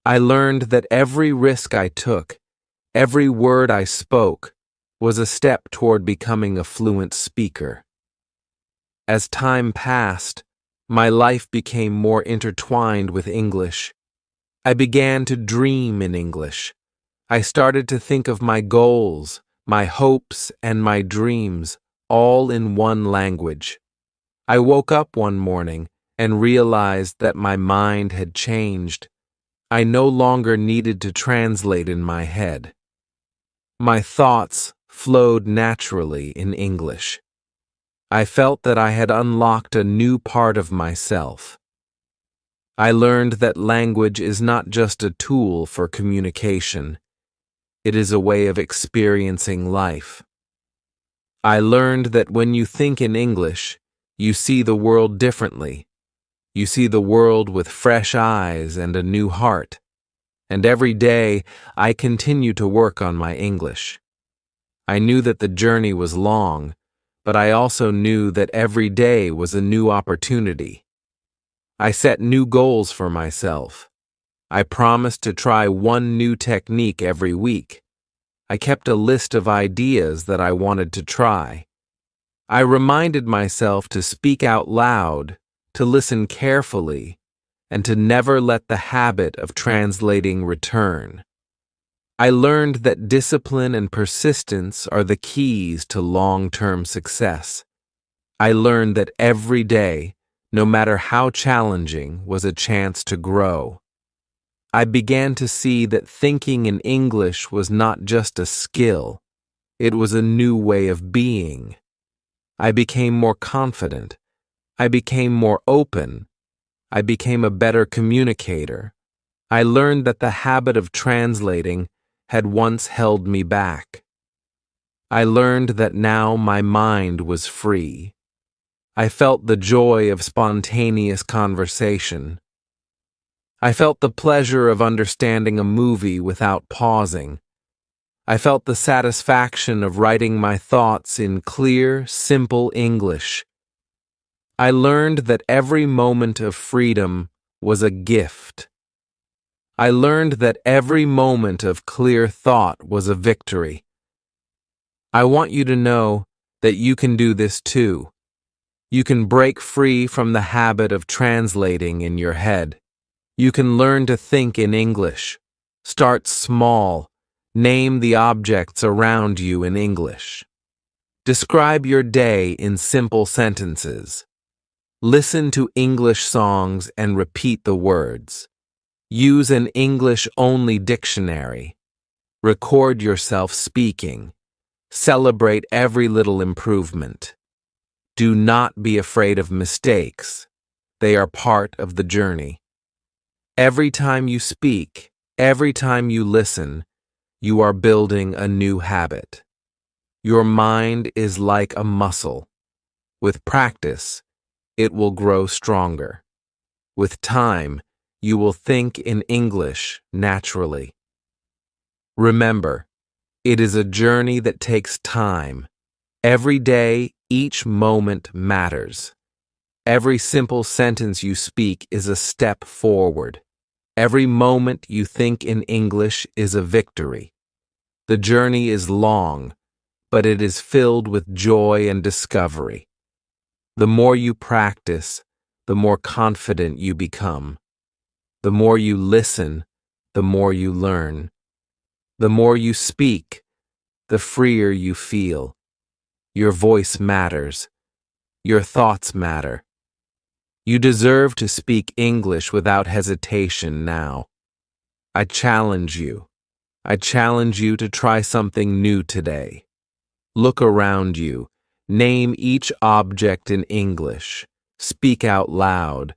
I learned that every risk I took, every word I spoke, was a step toward becoming a fluent speaker. As time passed, my life became more intertwined with English. I began to dream in English. I started to think of my goals, my hopes, and my dreams, all in one language. I woke up one morning and realized that my mind had changed. I no longer needed to translate in my head. My thoughts flowed naturally in English. I felt that I had unlocked a new part of myself. I learned that language is not just a tool for communication. It is a way of experiencing life. I learned that when you think in English, you see the world differently. You see the world with fresh eyes and a new heart. And every day, I continue to work on my English. I knew that the journey was long, but I also knew that every day was a new opportunity. I set new goals for myself. I promised to try one new technique every week. I kept a list of ideas that I wanted to try. I reminded myself to speak out loud, to listen carefully, and to never let the habit of translating return. I learned that discipline and persistence are the keys to long-term success. I learned that every day, no matter how challenging, was a chance to grow. I began to see that thinking in English was not just a skill, it was a new way of being. I became more confident. I became more open. I became a better communicator. I learned that the habit of translating had once held me back. I learned that now my mind was free. I felt the joy of spontaneous conversation. I felt the pleasure of understanding a movie without pausing. I felt the satisfaction of writing my thoughts in clear, simple English. I learned that every moment of freedom was a gift. I learned that every moment of clear thought was a victory. I want you to know that you can do this too. You can break free from the habit of translating in your head. You can learn to think in English. Start small. Name the objects around you in English. Describe your day in simple sentences. Listen to English songs and repeat the words. Use an English-only dictionary. Record yourself speaking. Celebrate every little improvement. Do not be afraid of mistakes. They are part of the journey. Every time you speak, every time you listen, you are building a new habit. Your mind is like a muscle. With practice, it will grow stronger. With time, you will think in English naturally. Remember, it is a journey that takes time. Every day, each moment matters. Every simple sentence you speak is a step forward. Every moment you think in English is a victory. The journey is long, but it is filled with joy and discovery. The more you practice, the more confident you become. The more you listen, the more you learn. The more you speak, the freer you feel. Your voice matters. Your thoughts matter. You deserve to speak English without hesitation now. I challenge you. I challenge you to try something new today. Look around you. Name each object in English. Speak out loud.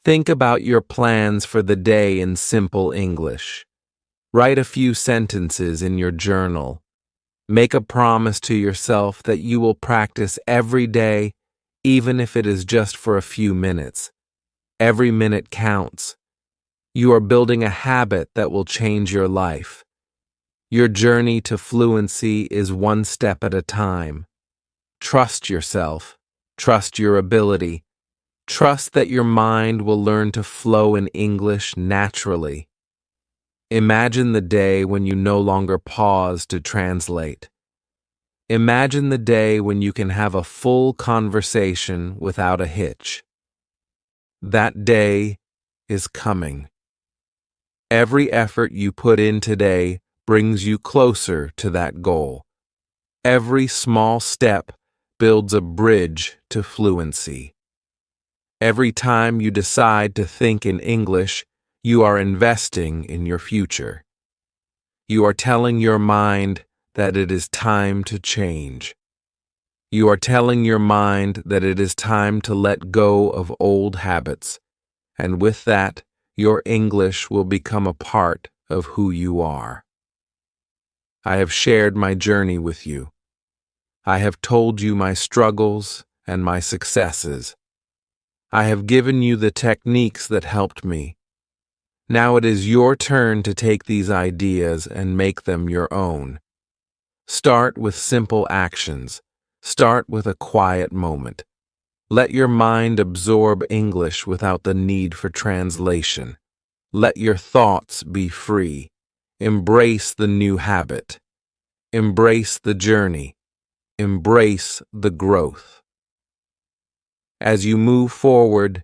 Think about your plans for the day in simple English. Write a few sentences in your journal. Make a promise to yourself that you will practice every day, even if it is just for a few minutes. Every minute counts. You are building a habit that will change your life. Your journey to fluency is one step at a time. Trust yourself. Trust your ability. Trust that your mind will learn to flow in English naturally. Imagine the day when you no longer pause to translate. Imagine the day when you can have a full conversation without a hitch. That day is coming. Every effort you put in today brings you closer to that goal. Every small step builds a bridge to fluency. Every time you decide to think in English, you are investing in your future. You are telling your mind that it is time to change. You are telling your mind that it is time to let go of old habits, and with that, your English will become a part of who you are. I have shared my journey with you. I have told you my struggles and my successes. I have given you the techniques that helped me. Now it is your turn to take these ideas and make them your own. Start with simple actions. Start with a quiet moment. Let your mind absorb English without the need for translation. Let your thoughts be free. Embrace the new habit. Embrace the journey. Embrace the growth. As you move forward,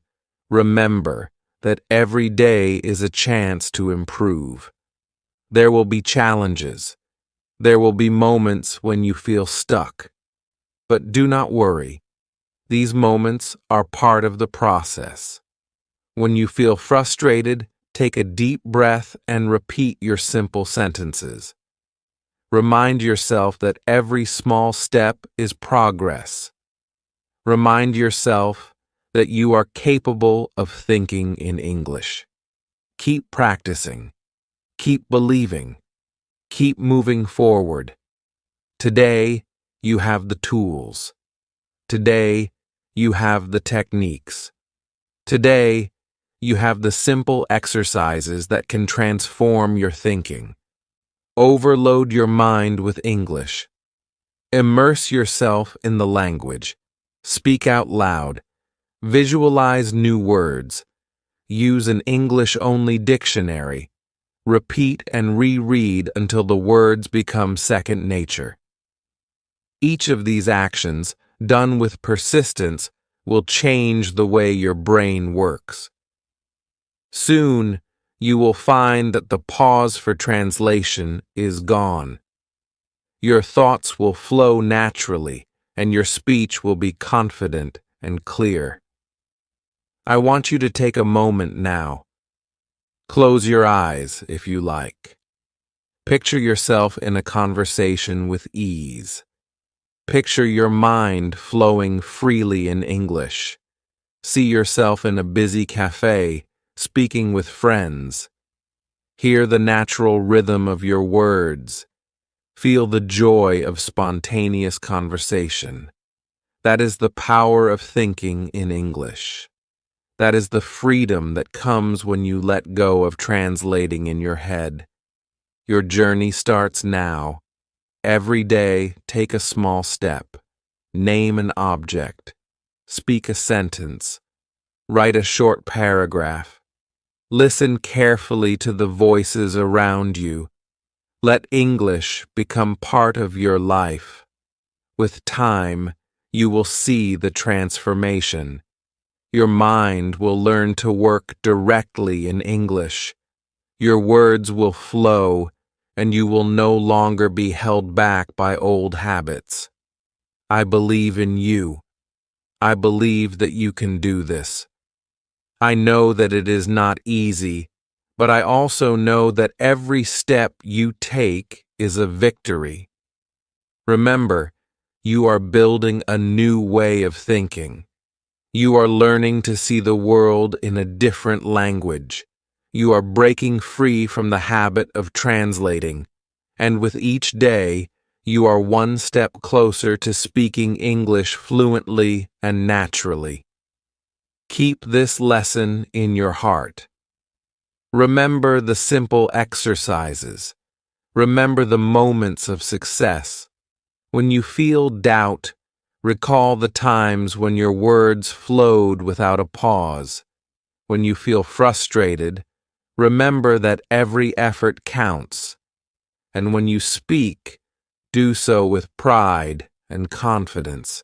remember that every day is a chance to improve. There will be challenges. There will be moments when you feel stuck. But do not worry. These moments are part of the process. When you feel frustrated, take a deep breath and repeat your simple sentences. Remind yourself that every small step is progress. Remind yourself that you are capable of thinking in English. Keep practicing. Keep believing. Keep moving forward. Today, you have the tools. Today, you have the techniques. Today, you have the simple exercises that can transform your thinking. Overload your mind with English. Immerse yourself in the language. Speak out loud. Visualize new words. Use an English-only dictionary. Repeat and reread until the words become second nature. Each of these actions, done with persistence, will change the way your brain works. Soon, you will find that the pause for translation is gone. Your thoughts will flow naturally, and your speech will be confident and clear. I want you to take a moment now. Close your eyes if you like. Picture yourself in a conversation with ease. Picture your mind flowing freely in English. See yourself in a busy cafe, speaking with friends. Hear the natural rhythm of your words. Feel the joy of spontaneous conversation. That is the power of thinking in English. That is the freedom that comes when you let go of translating in your head. Your journey starts now. Every day, take a small step. Name an object. Speak a sentence. Write a short paragraph. Listen carefully to the voices around you. Let English become part of your life. With time, you will see the transformation. Your mind will learn to work directly in English. Your words will flow, and you will no longer be held back by old habits. I believe in you. I believe that you can do this. I know that it is not easy, but I also know that every step you take is a victory. Remember, you are building a new way of thinking. You are learning to see the world in a different language. You are breaking free from the habit of translating, and with each day, you are one step closer to speaking English fluently and naturally. Keep this lesson in your heart. Remember the simple exercises. Remember the moments of success. When you feel doubt, recall the times when your words flowed without a pause. When you feel frustrated, remember that every effort counts. And when you speak, do so with pride and confidence.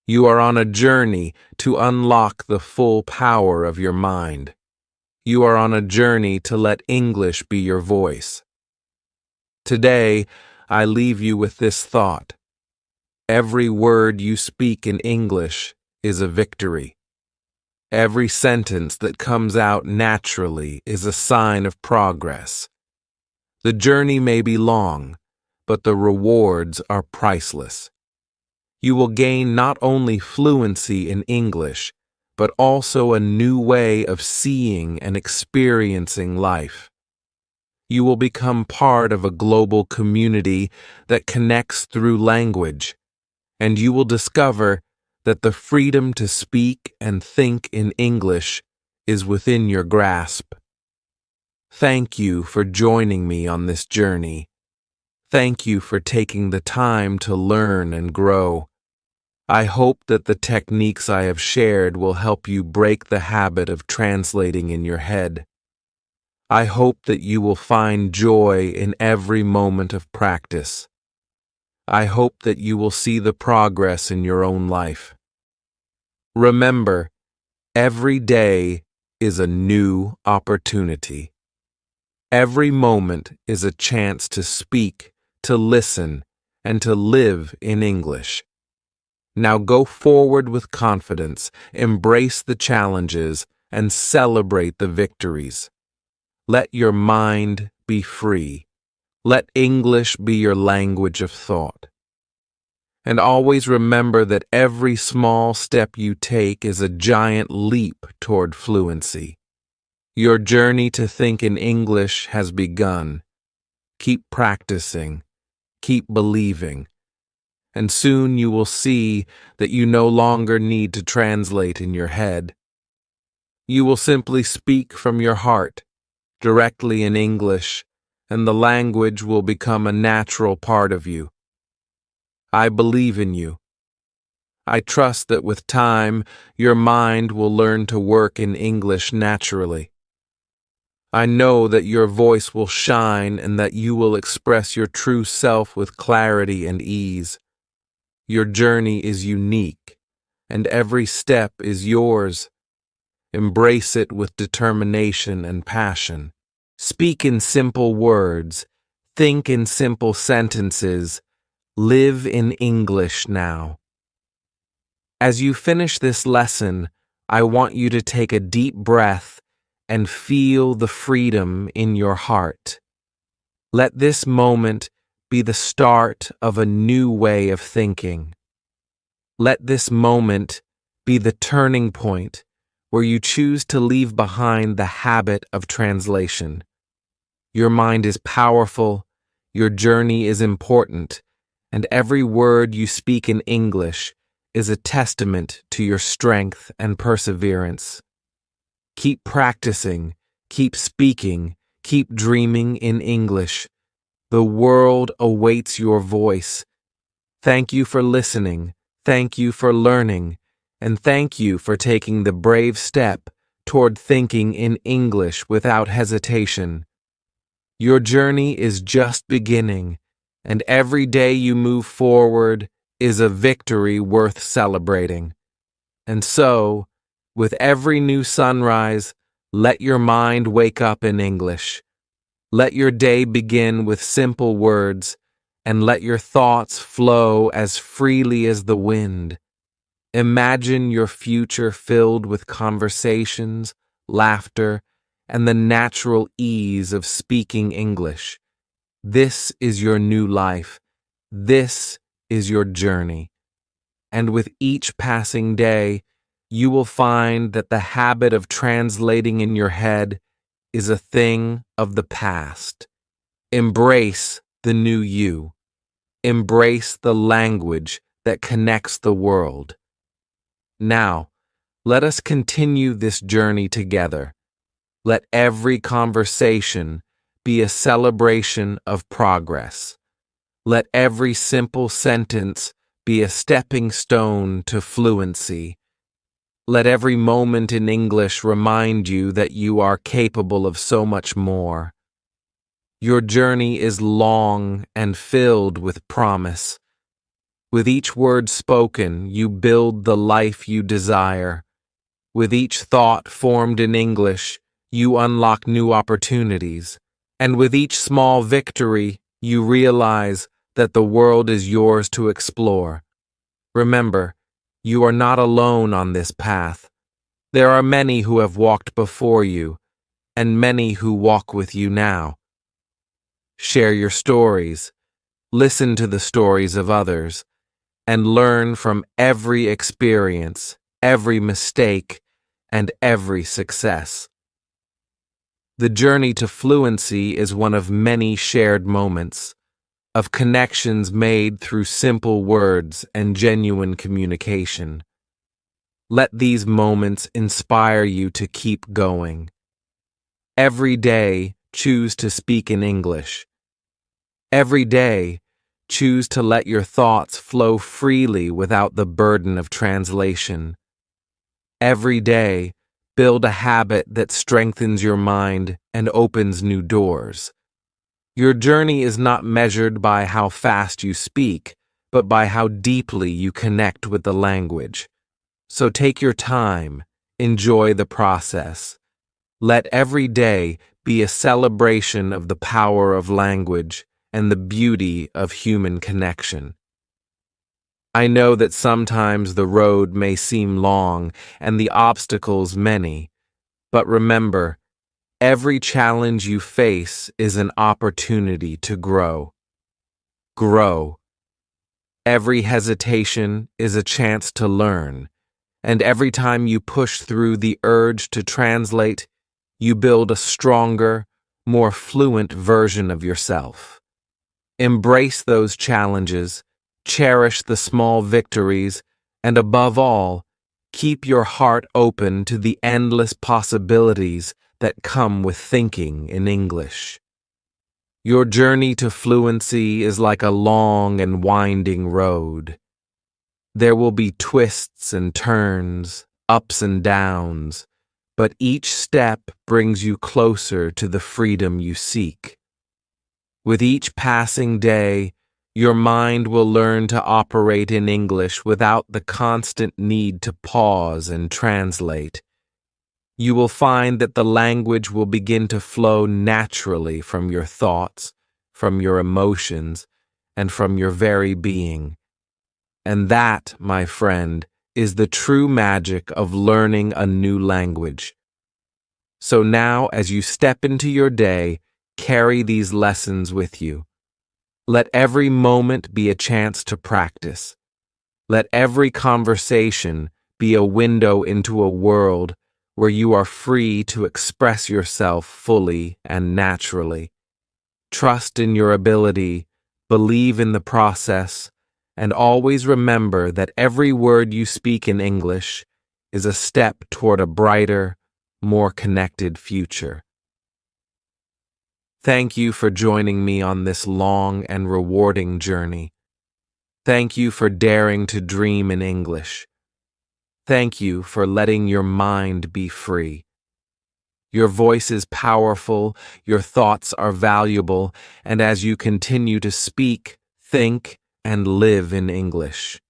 You are on a journey to unlock the full power of your mind. You are on a journey to let English be your voice. Today, I leave you with this thought. Every word you speak in English is a victory. Every sentence that comes out naturally is a sign of progress. The journey may be long, but the rewards are priceless. You will gain not only fluency in English, but also a new way of seeing and experiencing life. You will become part of a global community that connects through language, and you will discover that the freedom to speak and think in English is within your grasp. Thank you for joining me on this journey. Thank you for taking the time to learn and grow. I hope that the techniques I have shared will help you break the habit of translating in your head. I hope that you will find joy in every moment of practice. I hope that you will see the progress in your own life. Remember, every day is a new opportunity. Every moment is a chance to speak, to listen, and to live in English. Now go forward with confidence, embrace the challenges, and celebrate the victories. Let your mind be free. Let English be your language of thought. And always remember that every small step you take is a giant leap toward fluency. Your journey to think in English has begun. Keep practicing. Keep believing. And soon you will see that you no longer need to translate in your head. You will simply speak from your heart, directly in English, and the language will become a natural part of you. I believe in you. I trust that with time, your mind will learn to work in English naturally. I know that your voice will shine and that you will express your true self with clarity and ease. Your journey is unique, and every step is yours. Embrace it with determination and passion. Speak in simple words, think in simple sentences, live in English now. As you finish this lesson, I want you to take a deep breath and feel the freedom in your heart. Let this moment be the start of a new way of thinking. Let this moment be the turning point where you choose to leave behind the habit of translation. Your mind is powerful, your journey is important, and every word you speak in English is a testament to your strength and perseverance. Keep practicing, keep speaking, keep dreaming in English. The world awaits your voice. Thank you for listening, thank you for learning, and thank you for taking the brave step toward thinking in English without hesitation. Your journey is just beginning, and every day you move forward is a victory worth celebrating. And so, with every new sunrise, let your mind wake up in English. Let your day begin with simple words, and let your thoughts flow as freely as the wind. Imagine your future filled with conversations, laughter, and the natural ease of speaking English. This is your new life. This is your journey. And with each passing day, you will find that the habit of translating in your head is a thing of the past. Embrace the new you. Embrace the language that connects the world. Now, let us continue this journey together. Let every conversation be a celebration of progress. Let every simple sentence be a stepping stone to fluency. Let every moment in English remind you that you are capable of so much more. Your journey is long and filled with promise. With each word spoken, you build the life you desire. With each thought formed in English, you unlock new opportunities. And with each small victory, you realize that the world is yours to explore. Remember, you are not alone on this path. There are many who have walked before you, and many who walk with you now. Share your stories, listen to the stories of others, and learn from every experience, every mistake, and every success. The journey to fluency is one of many shared moments, of connections made through simple words and genuine communication. Let these moments inspire you to keep going. Every day, choose to speak in English. Every day, choose to let your thoughts flow freely without the burden of translation. Every day, build a habit that strengthens your mind and opens new doors. Your journey is not measured by how fast you speak, but by how deeply you connect with the language. So take your time, enjoy the process. Let every day be a celebration of the power of language and the beauty of human connection. I know that sometimes the road may seem long and the obstacles many, but remember, every challenge you face is an opportunity to grow. Grow. Every hesitation is a chance to learn, and every time you push through the urge to translate, you build a stronger, more fluent version of yourself. Embrace those challenges, cherish the small victories, and above all, keep your heart open to the endless possibilities that come with thinking in English. Your journey to fluency is like a long and winding road. There will be twists and turns, ups and downs, but each step brings you closer to the freedom you seek. With each passing day, your mind will learn to operate in English without the constant need to pause and translate. You will find that the language will begin to flow naturally from your thoughts, from your emotions, and from your very being. And that, my friend, is the true magic of learning a new language. So now, as you step into your day, carry these lessons with you. Let every moment be a chance to practice. Let every conversation be a window into a world where you are free to express yourself fully and naturally. Trust in your ability, believe in the process, and always remember that every word you speak in English is a step toward a brighter, more connected future. Thank you for joining me on this long and rewarding journey. Thank you for daring to dream in English. Thank you for letting your mind be free. Your voice is powerful, your thoughts are valuable, and as you continue to speak, think, and live in English,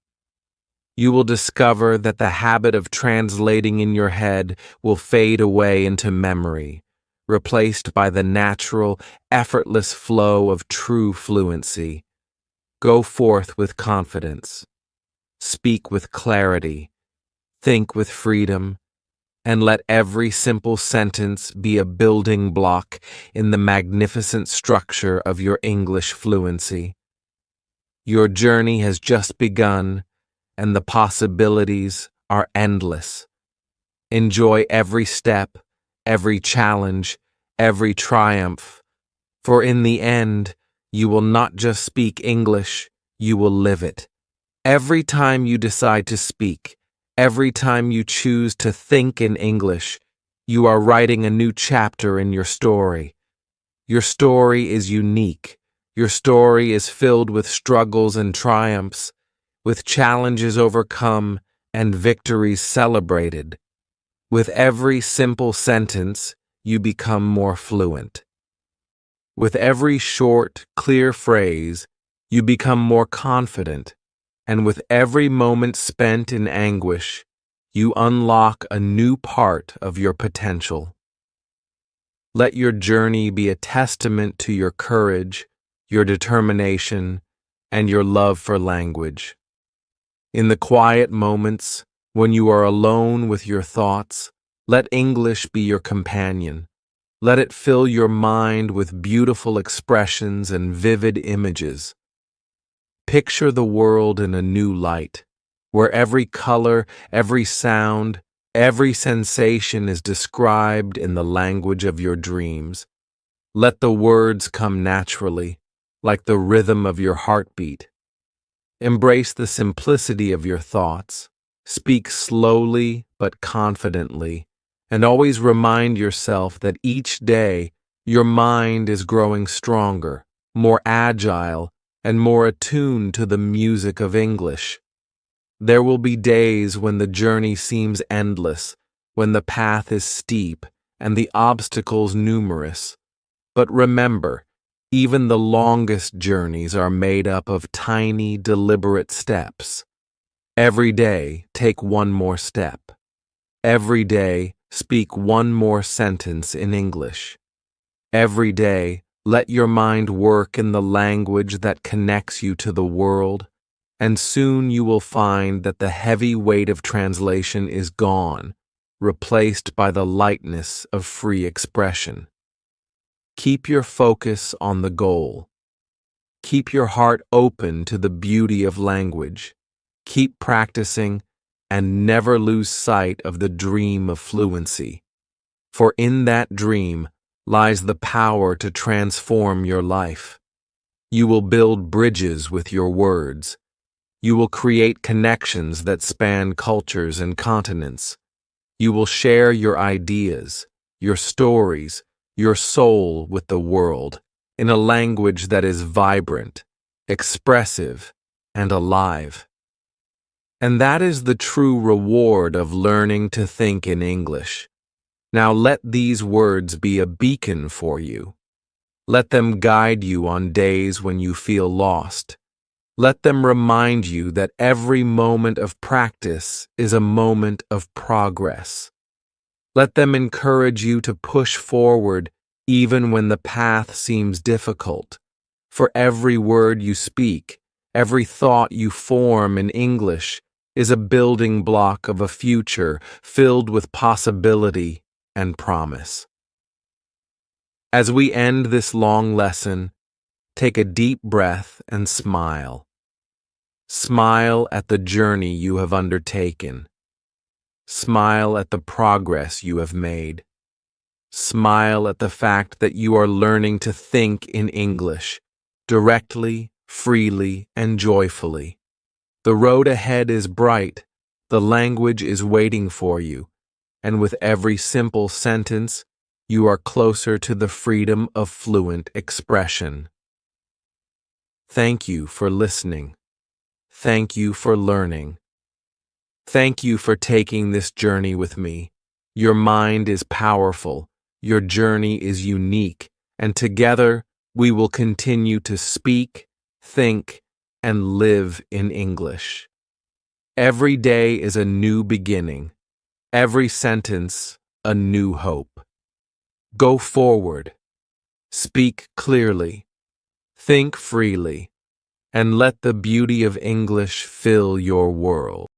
you will discover that the habit of translating in your head will fade away into memory, replaced by the natural, effortless flow of true fluency. Go forth with confidence. Speak with clarity. Think with freedom. And let every simple sentence be a building block in the magnificent structure of your English fluency. Your journey has just begun, and the possibilities are endless. Enjoy every step, every challenge, every triumph, for in the end, you will not just speak English, you will live it. Every time you decide to speak, every time you choose to think in English, you are writing a new chapter in your story. Your story is unique. Your story is filled with struggles and triumphs, with challenges overcome and victories celebrated. With every simple sentence, you become more fluent. With every short, clear phrase, you become more confident. And with every moment spent in anguish, you unlock a new part of your potential. Let your journey be a testament to your courage, your determination, and your love for language. In the quiet moments, when you are alone with your thoughts, let English be your companion. Let it fill your mind with beautiful expressions and vivid images. Picture the world in a new light, where every color, every sound, every sensation is described in the language of your dreams. Let the words come naturally, like the rhythm of your heartbeat. Embrace the simplicity of your thoughts. Speak slowly but confidently, and always remind yourself that each day your mind is growing stronger, more agile, and more attuned to the music of English. There will be days when the journey seems endless, when the path is steep and the obstacles numerous. But remember, Even the longest journeys are made up of tiny, deliberate steps. Every day, take one more step. Every day, speak one more sentence in English. Every day, let your mind work in the language that connects you to the world, and soon you will find that the heavy weight of translation is gone, replaced by the lightness of free expression. Keep your focus on the goal. Keep your heart open to the beauty of language. Keep practicing and never lose sight of the dream of fluency. For in that dream lies the power to transform your life. You will build bridges with your words. You will create connections that span cultures and continents. You will share your ideas, your stories, your soul with the world in a language that is vibrant, expressive, and alive. And that is the true reward of learning to think in English. Now let these words be a beacon for you. Let them guide you on days when you feel lost. Let them remind you that every moment of practice is a moment of progress. Let them encourage you to push forward even when the path seems difficult. For every word you speak, every thought you form in English is a building block of a future filled with possibility and promise. As we end this long lesson, take a deep breath and smile. Smile at the journey you have undertaken. Smile at the progress you have made. Smile at the fact that you are learning to think in English, directly, freely, and joyfully. The road ahead is bright, the language is waiting for you, and with every simple sentence, you are closer to the freedom of fluent expression. Thank you for listening. Thank you for learning. Thank you for taking this journey with me. Your mind is powerful, your journey is unique, and together we will continue to speak, think, and live in English. Every day is a new beginning. Every sentence, a new hope. Go forward. Speak clearly. Think freely. And let the beauty of English fill your world.